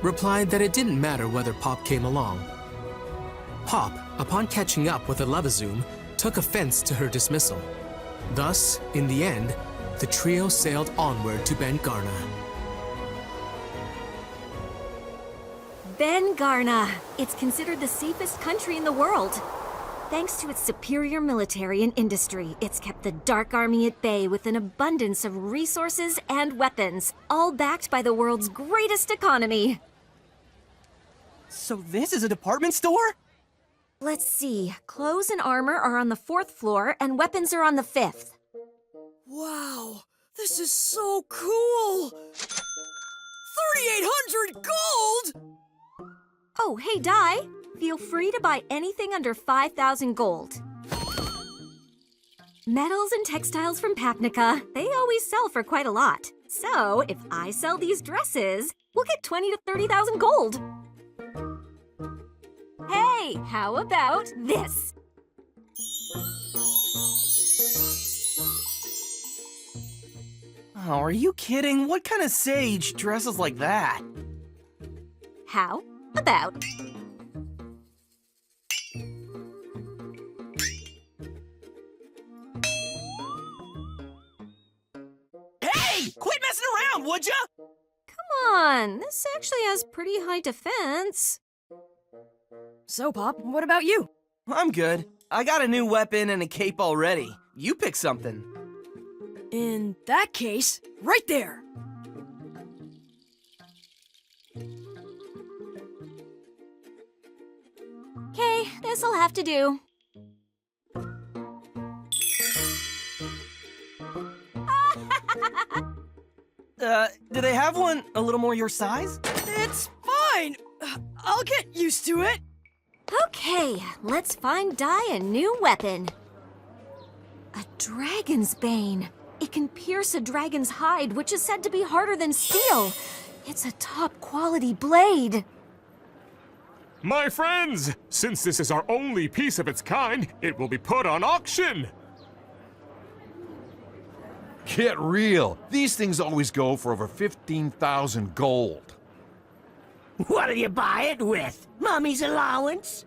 replied that it didn't matter whether Pop came along. Pop, upon catching up with the Levazoom, took offense to her dismissal. Thus, in the end, the trio sailed onward to Ben Garna. Ben Garna. It's considered the safest country in the world. Thanks to its superior military and industry, it's kept the Dark Army at bay with an abundance of resources and weapons, all backed by the world's greatest economy. So this is a department store? Let's see. Clothes and armor are on the 4th floor, and weapons are on the 5th. Wow, this is so cool! 3,800 gold! Oh, hey, Dai. Feel free to buy anything under 5,000 gold. Metals and textiles from Papnica, they always sell for quite a lot. So, if I sell these dresses, we'll get 20 to 30,000 gold. Hey, how about this? Oh, are you kidding? What kind of sage dresses like that? How about... Hey! Quit messing around, would ya? Come on, this actually has pretty high defense. So, Pop, what about you? I'm good. I got a new weapon and a cape already. You pick something. In that case, right there. Okay, this'll have to do. Do they have one a little more your size? It's fine. I'll get used to it. Okay, let's find Dai a new weapon. A dragon's bane. It can pierce a dragon's hide, which is said to be harder than steel. It's a top-quality blade. My friends, since this is our only piece of its kind, it will be put on auction! Get real. These things always go for over 15,000 gold. What'll you buy it with? Mommy's allowance?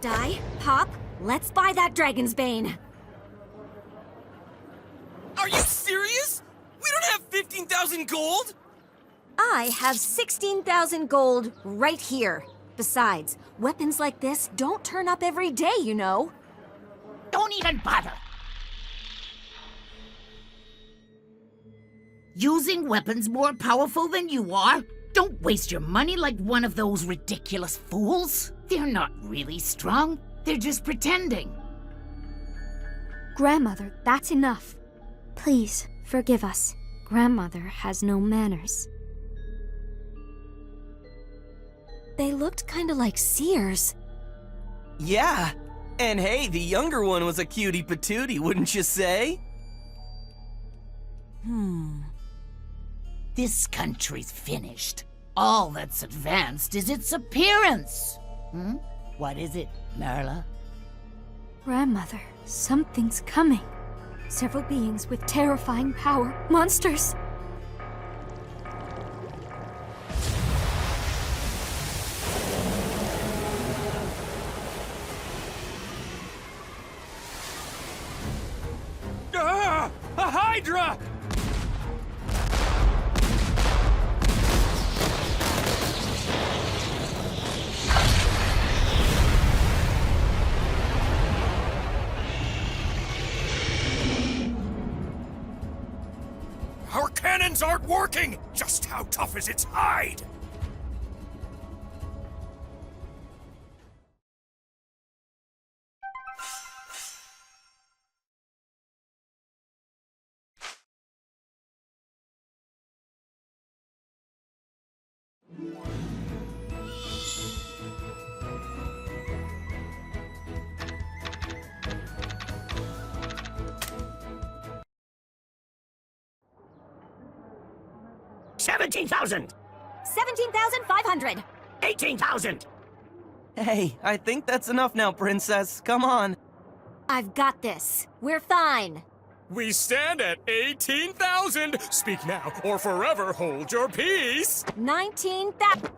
Dai, Pop, let's buy that dragon's bane. Are you serious? We don't have 15,000 gold? I have 16,000 gold right here. Besides, weapons like this don't turn up every day, you know. Don't even bother. Using weapons more powerful than you are? Don't waste your money like one of those ridiculous fools. They're not really strong. They're just pretending. Grandmother, that's enough. Please, forgive us. Grandmother has no manners. They looked kinda like seers. Yeah. And hey, the younger one was a cutie patootie, wouldn't you say? This country's finished. All that's advanced is its appearance. What is it, Marla? Grandmother, something's coming. Several beings with terrifying power. Monsters! Ah! A Hydra! Our cannons aren't working! Just how tough is its hide? 17,000! 17,500! 18,000! Hey, I think that's enough now, Princess. Come on. I've got this. We're fine. We stand at 18,000! Speak now, or forever hold your peace! 19,000.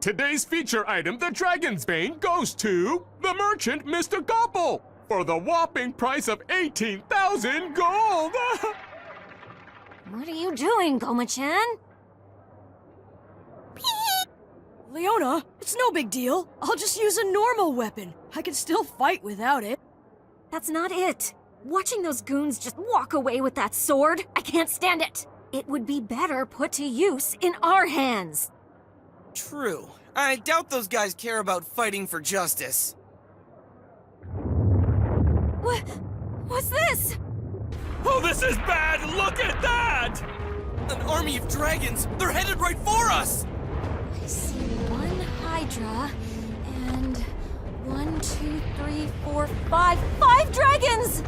Today's feature item, the Dragon's Bane, goes to the merchant, Mr. Gobble, for the whopping price of 18,000 gold! What are you doing, Goma-chan? Leona, it's no big deal. I'll just use a normal weapon. I can still fight without it. That's not it. Watching those goons just walk away with that sword, I can't stand it. It would be better put to use in our hands. True. I doubt those guys care about fighting for justice. What's this? Oh, this is bad! Look at that! An army of dragons! They're headed right for us! I see one Hydra, and 1, 2, 3, 4, 5. 5 dragons!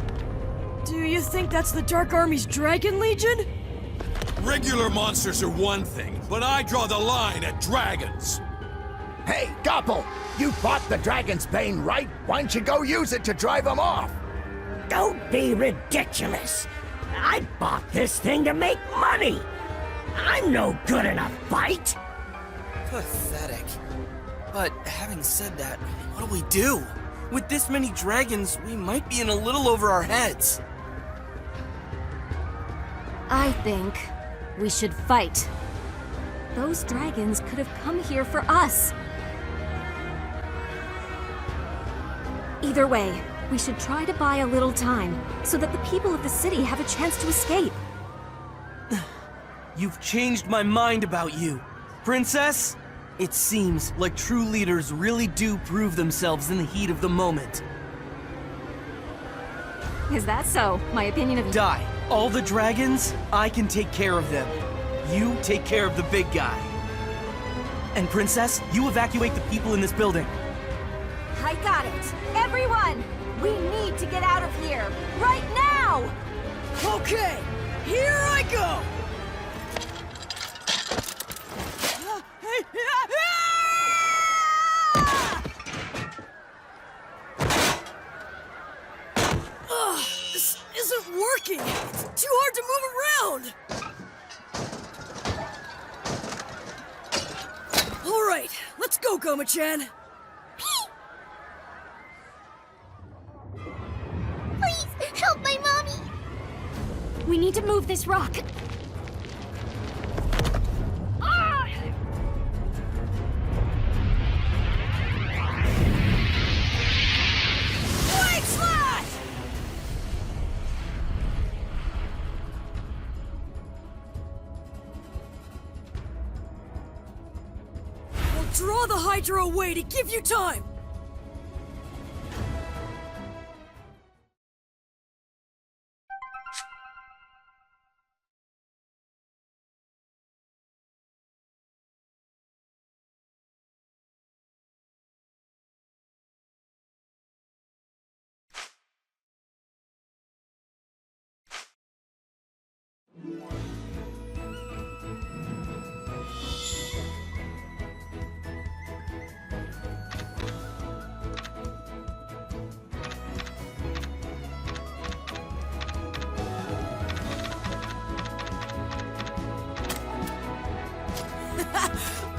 Do you think that's the Dark Army's Dragon Legion? Regular monsters are one thing, but I draw the line at dragons. Hey, Gobble! You bought the Dragon's Bane, right? Why don't you go use it to drive them off? Don't be ridiculous! I bought this thing to make money! I'm no good in a fight! Pathetic. But having said that, what do we do? With this many dragons, we might be in a little over our heads. I think we should fight. Those dragons could have come here for us. Either way, we should try to buy a little time, so that the people of the city have a chance to escape. You've changed my mind about you. Princess, it seems like true leaders really do prove themselves in the heat of the moment. Is that so? My opinion of you... Die. All the dragons, I can take care of them. You take care of the big guy. And Princess, you evacuate the people in this building. I got it! Everyone! We need to get out of here! Right now! Okay, here I go! This isn't working! It's too hard to move around! Alright, let's go, Goma-chan! Please, help my mommy! We need to move this rock. Blade slash! I'll draw the Hydra away to give you time!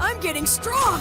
I'm getting strong!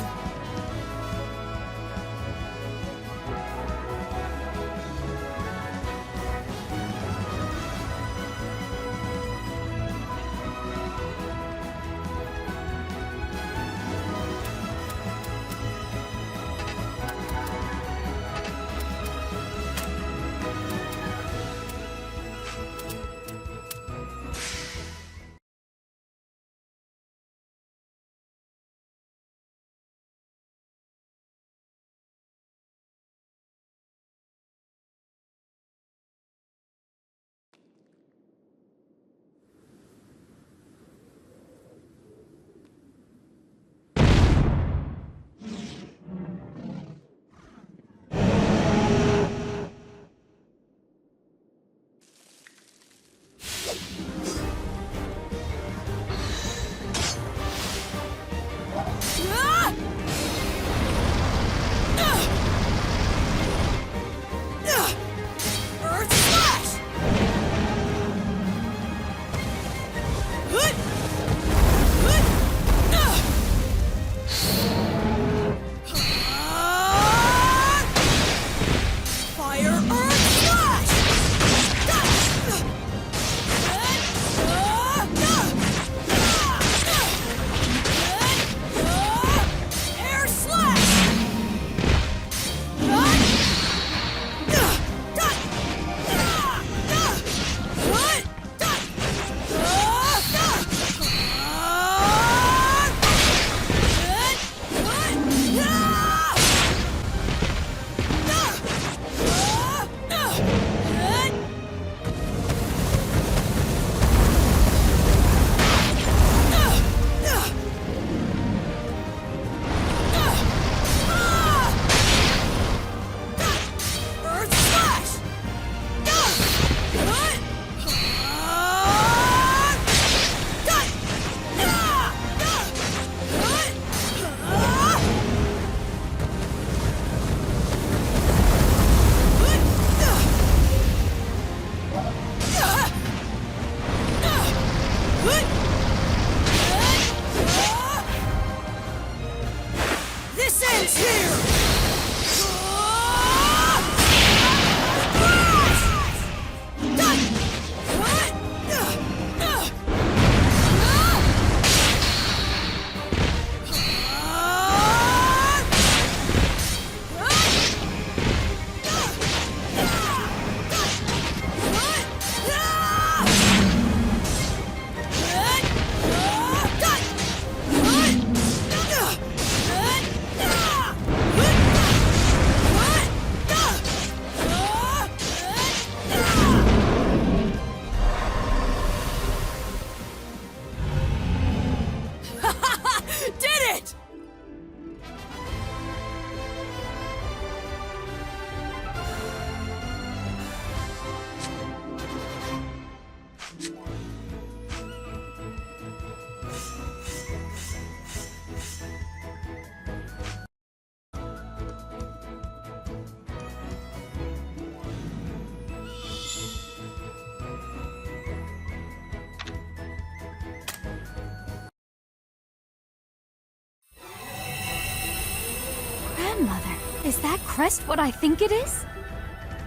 Grandmother, is that crest what I think it is?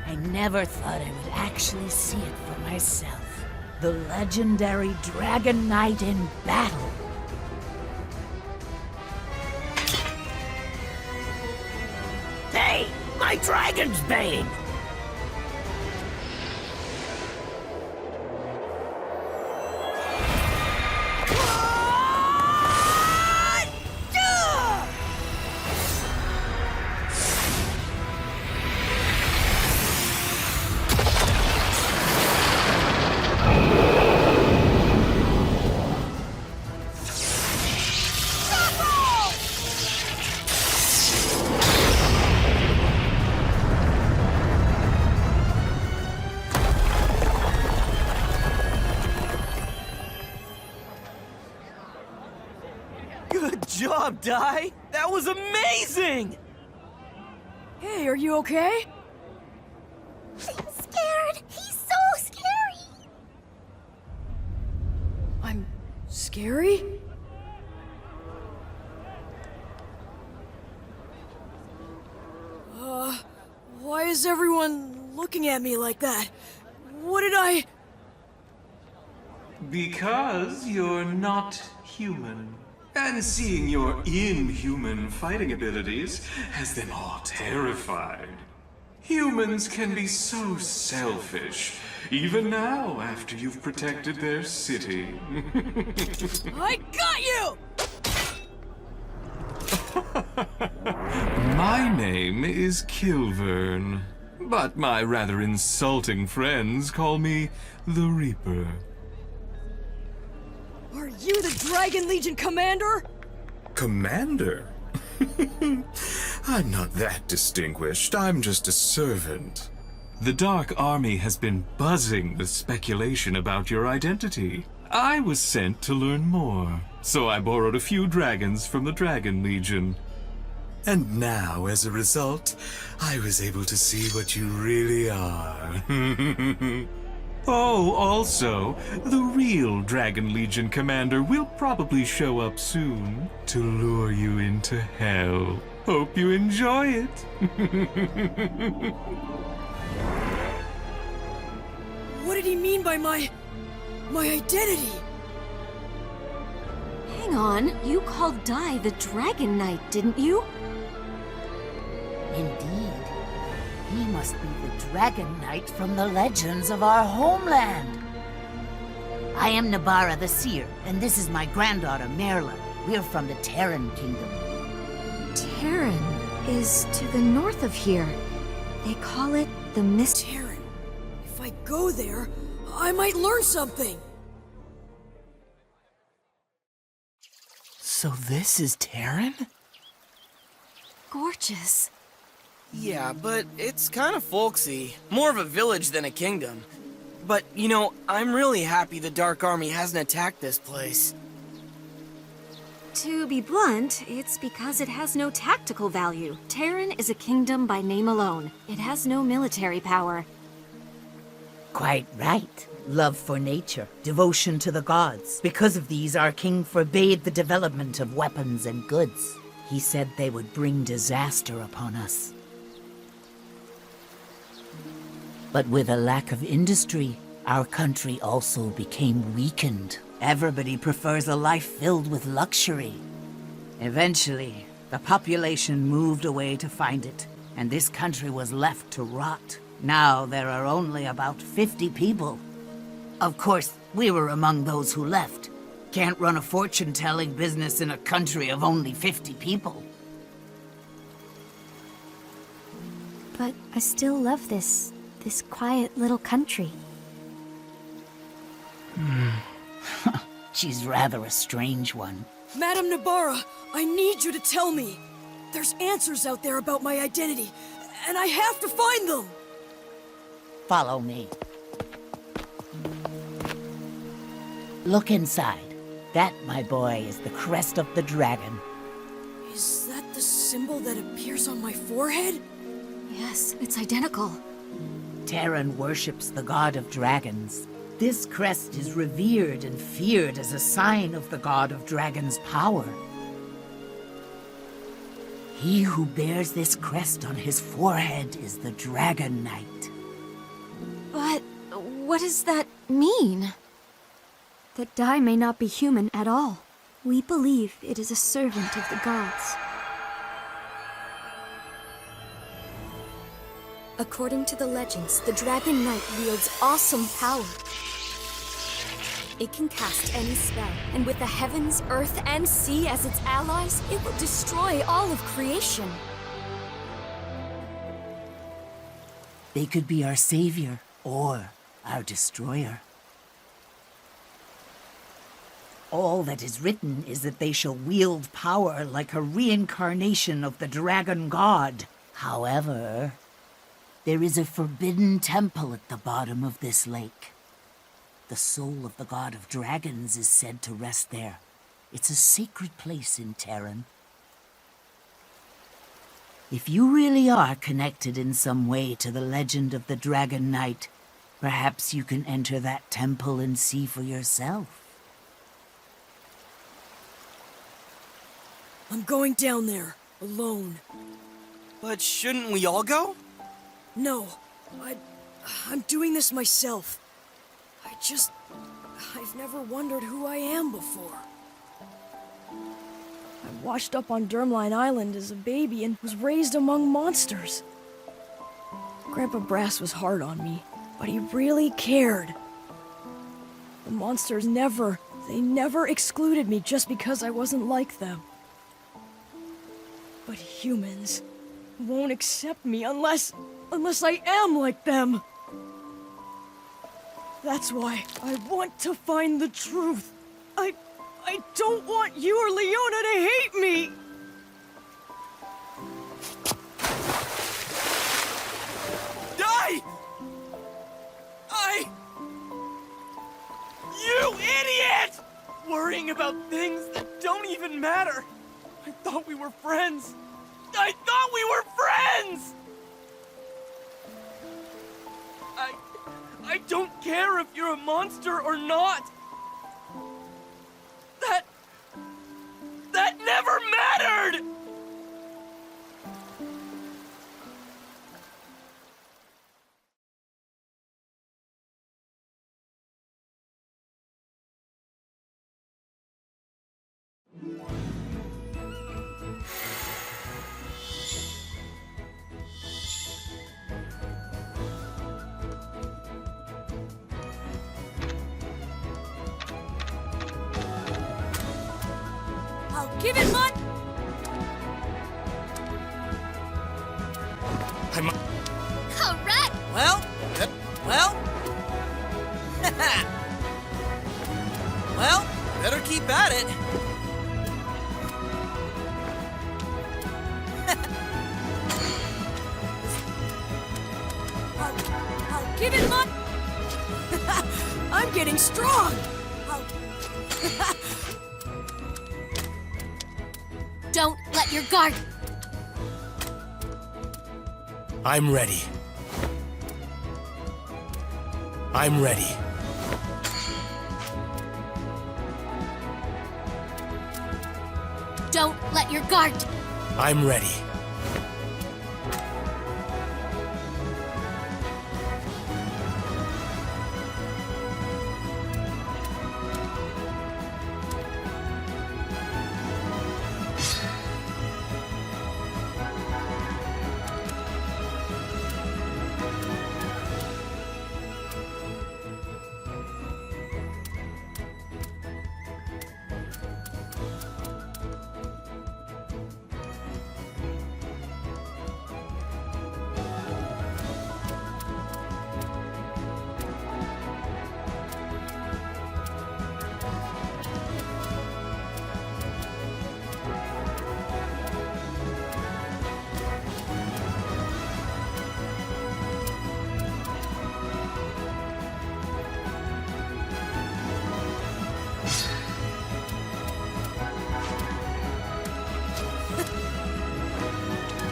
I never thought I would actually see it for myself. The legendary Dragon Knight in battle. Hey, my Dragon's Bane! Good job, Dai! That was amazing! Hey, are you okay? I'm scared. He's so scary. I'm scary? Why is everyone looking at me like that? What did I... Because you're not human. And seeing your inhuman fighting abilities has them all terrified. Humans can be so selfish, even now after you've protected their city. I got you! My name is Kilvern, but my rather insulting friends call me the Reaper. Are you the Dragon Legion commander? Commander? I'm not that distinguished. I'm just a servant. The Dark Army has been buzzing with speculation about your identity. I was sent to learn more, so I borrowed a few dragons from the Dragon Legion. And now, as a result, I was able to see what you really are. Oh, also, the real Dragon Legion commander will probably show up soon to lure you into hell. Hope you enjoy it. What did he mean by my identity? Hang on, you called Dai the Dragon Knight, didn't you? Indeed. He must be the Dragon Knight from the legends of our homeland. I am Nabara the Seer, and this is my granddaughter, Merla. We're from the Terran Kingdom. Terran is to the north of here. They call it the Mist... Terran. If I go there, I might learn something. So this is Terran? Gorgeous. Yeah, but it's kind of folksy. More of a village than a kingdom. But, you know, I'm really happy the Dark Army hasn't attacked this place. To be blunt, it's because it has no tactical value. Terran is a kingdom by name alone. It has no military power. Quite right. Love for nature, devotion to the gods. Because of these, our king forbade the development of weapons and goods. He said they would bring disaster upon us. But with a lack of industry, our country also became weakened. Everybody prefers a life filled with luxury. Eventually, the population moved away to find it, and this country was left to rot. Now there are only about 50 people. Of course, we were among those who left. Can't run a fortune-telling business in a country of only 50 people. But I still love this quiet little country. She's rather a strange one. Madam Nabara, I need you to tell me. There's answers out there about my identity, and I have to find them! Follow me. Look inside. That, my boy, is the crest of the dragon. Is that the symbol that appears on my forehead? Yes, it's identical. Terran worships the god of dragons. This crest is revered and feared as a sign of the god of dragons' power. He who bears this crest on his forehead is the Dragon Knight. But what does that mean? That Dai may not be human at all. We believe it is a servant of the gods. According to the legends, the Dragon Knight wields awesome power. It can cast any spell, and with the heavens, earth, and sea as its allies, it will destroy all of creation. They could be our savior or our destroyer. All that is written is that they shall wield power like a reincarnation of the dragon god. However, there is a forbidden temple at the bottom of this lake. The soul of the god of dragons is said to rest there. It's a sacred place in Terran. If you really are connected in some way to the legend of the Dragon Knight, perhaps you can enter that temple and see for yourself. I'm going down there, alone. But shouldn't we all go? No, I'm doing this myself. I've never wondered who I am before. I washed up on Dermline Island as a baby and was raised among monsters. Grandpa Brass was hard on me, but he really cared. The monsters never excluded me just because I wasn't like them. But humans won't accept me unless I am like them. That's why I want to find the truth. I don't want you or Leona to hate me! Die! You idiot! Worrying about things that don't even matter. I thought we were friends. I don't care if you're a monster or not. That never mattered! Give it one! Alright! Well, better keep at it. I'll give it one! I'm getting strong! Don't let your guard... I'm ready. I'm ready. Don't let your guard... I'm ready.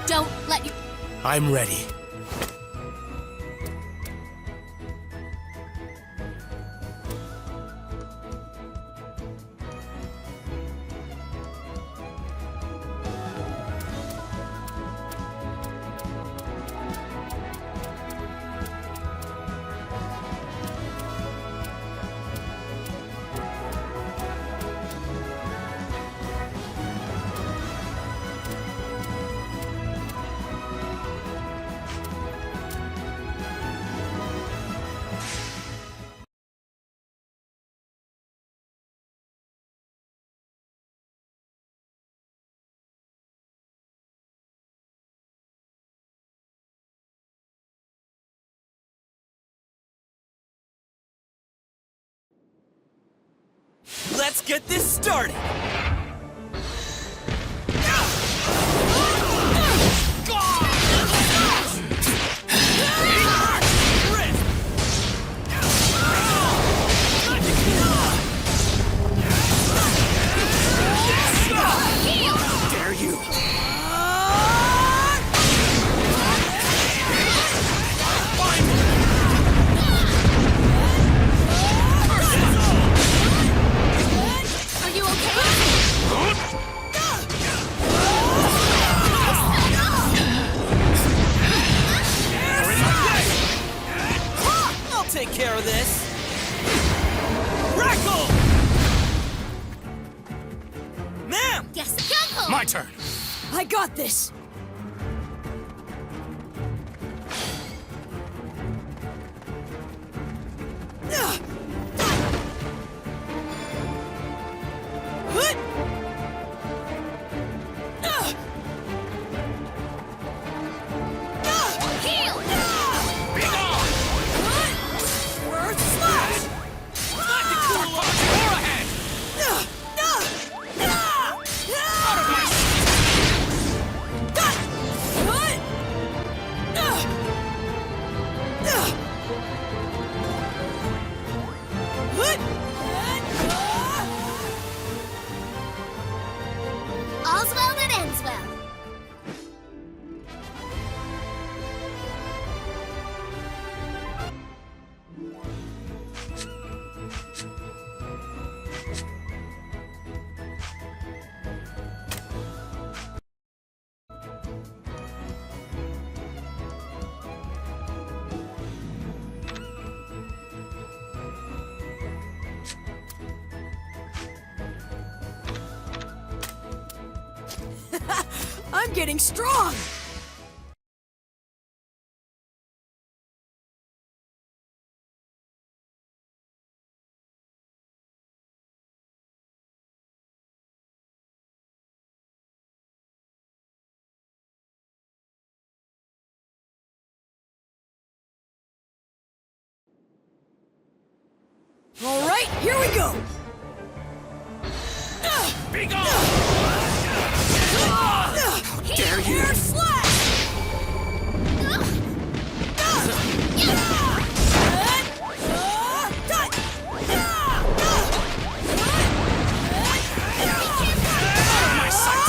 Don't let you... I'm ready. Let's get this started! Dare you! Are you okay? I'll take care of this! Crackle! Ma'am! Yes, Yunko! My turn! I got this! Heal! Be gone! Earth slash! Time to cool off! More ahead! Out of my All's well that ends well. I'm getting strong! All right, here we go! Be gone! How dare you! Air slash! My sight!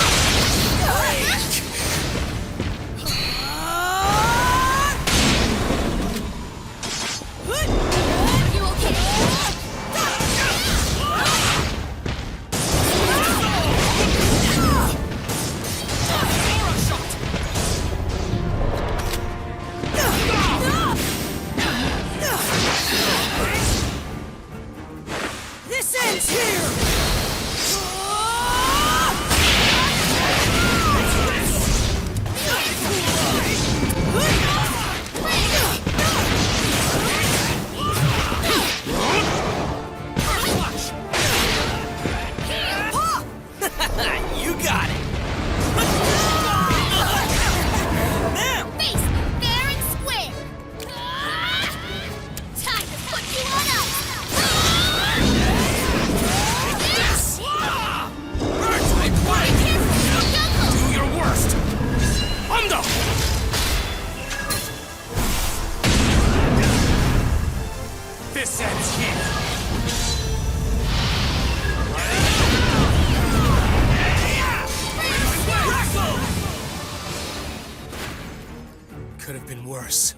You okay? This ends here! You got it! Ma'am! Face fair and square. Time to put you on ice. Do your worst! Undo! This ends here! Could have been worse.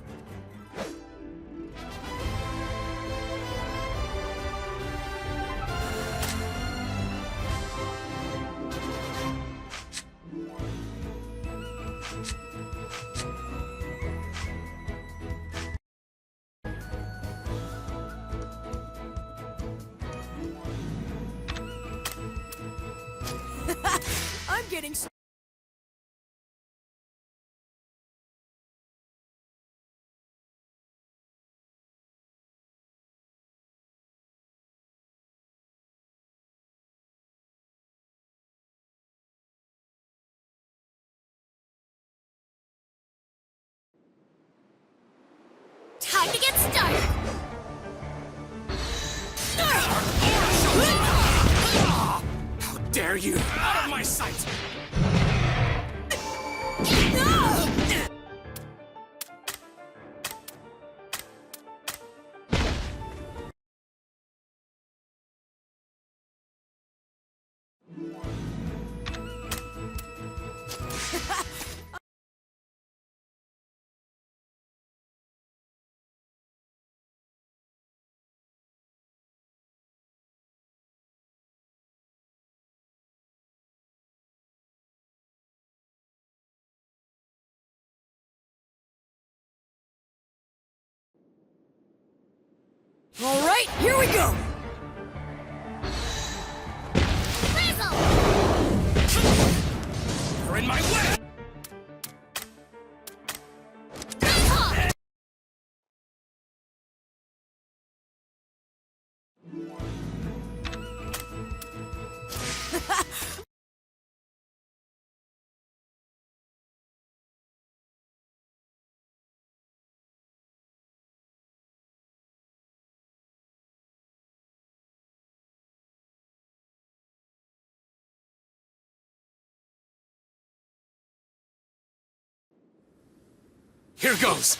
I'm getting Time to get started. dare you! Out of my sight! All right, here we go! You're in my way! Here goes!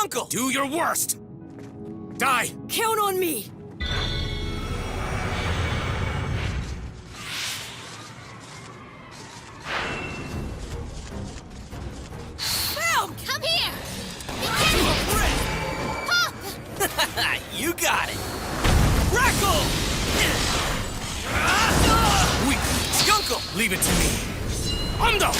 Yunkel, do your worst! Die! Count on me! Boom! Come here! Be careful! Pop! You got it! Rackle! Weak! Yunkel, leave it to me! Undo!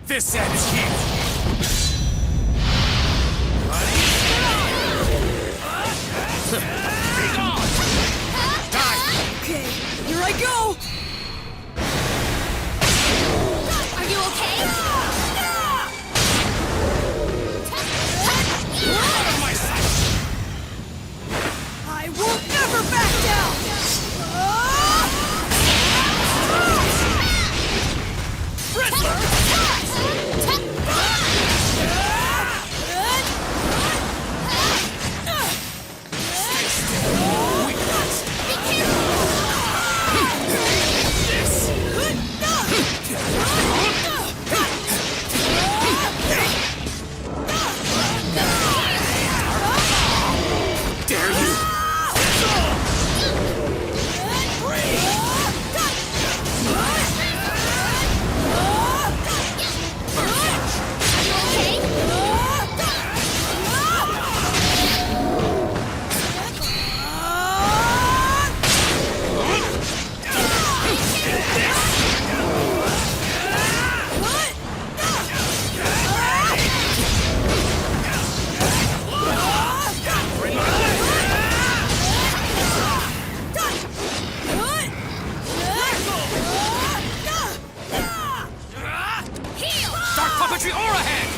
This ends here! Okay, here I go! Are you okay? Out of my sight! I will never back down! Dare you! Dark puppetry aura hand!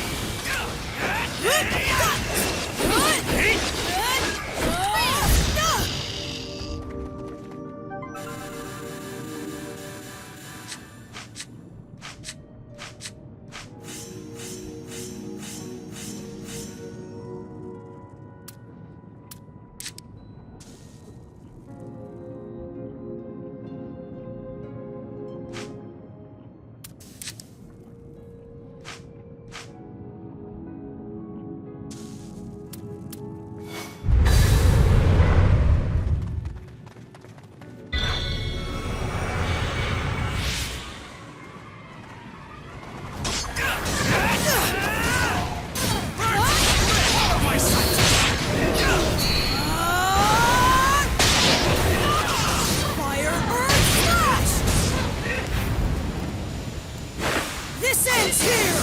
This ends here!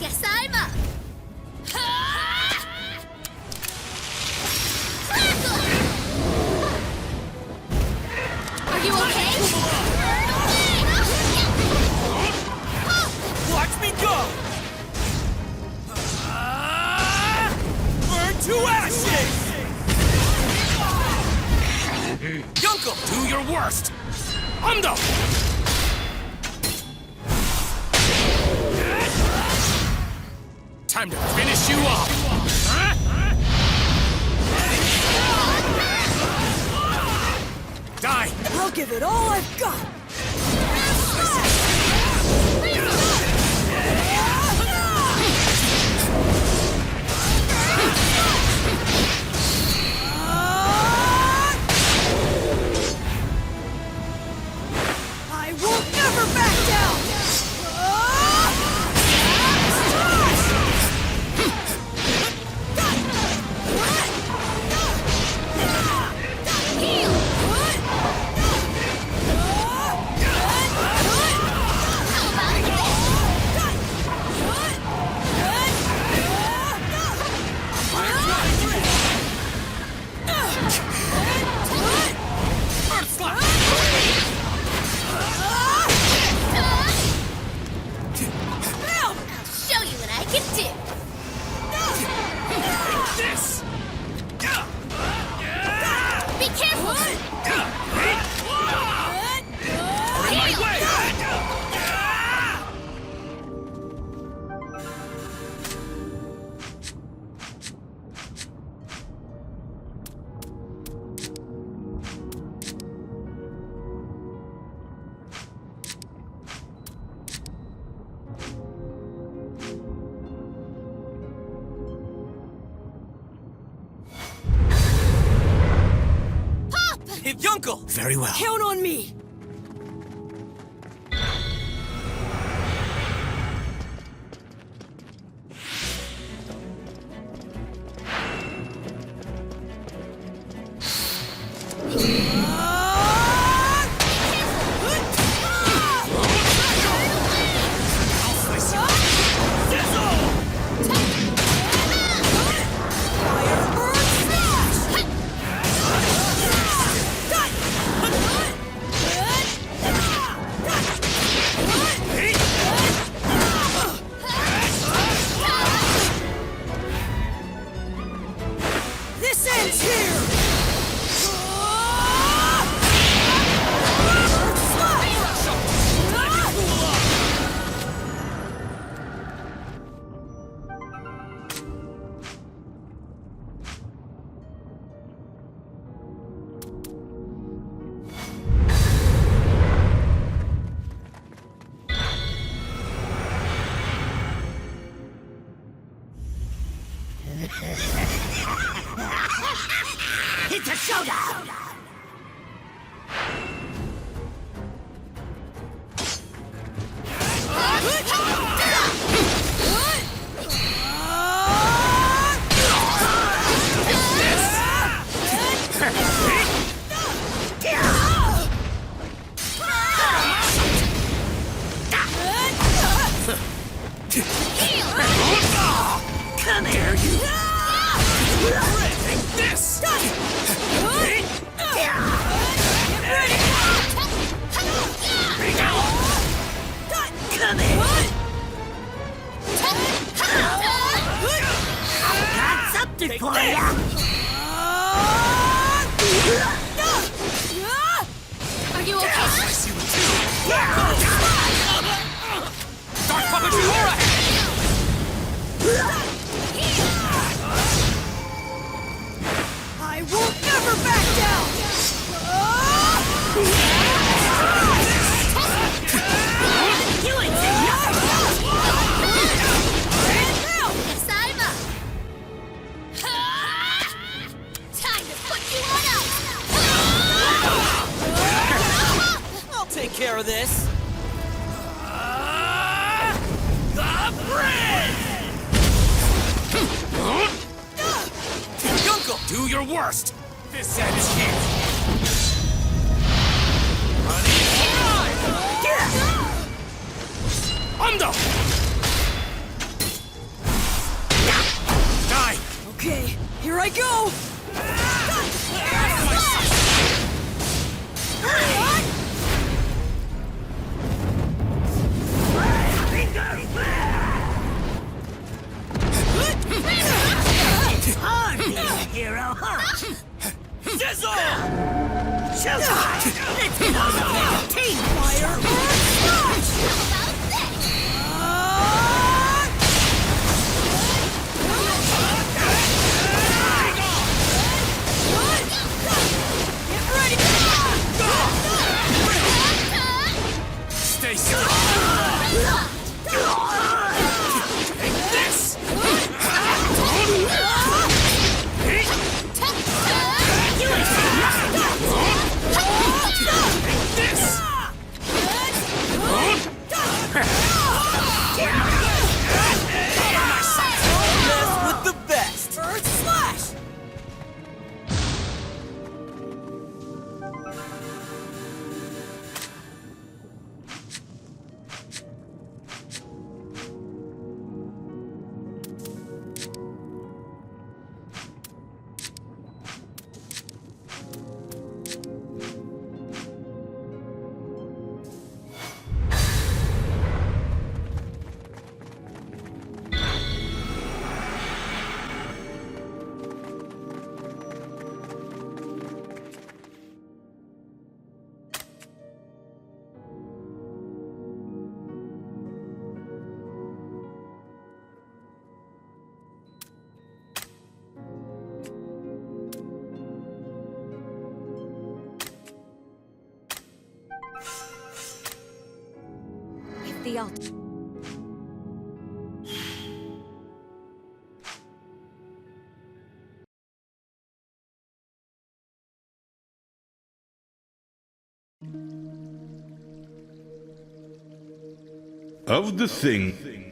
Guess I'm up. Are you okay? Watch me go! Burn to ashes! Yunkel, do your worst! Undo! Time to finish you off! Die! I'll give it all I've got! I will never back down! Uncle! Very well. Count on me! This ends here! It's a showdown! Come here, you! Take this! Come here! I've got something for ya! Are you okay? I see what you Dark Puppetry Aura! I will never back down! You ain't seen nothing! Yes, I'm up. Time to put you on ice. I'll take care of this. Uncle, do your worst! This ends here! Undo! Die! Okay, here I go! It's hard being a hero, huh? Sizzle! Showtime! Let's get on the team! Fire Earth Smash! Get ready! Stay still! Take this! With the best. Earth Slash! The alt. Of the thing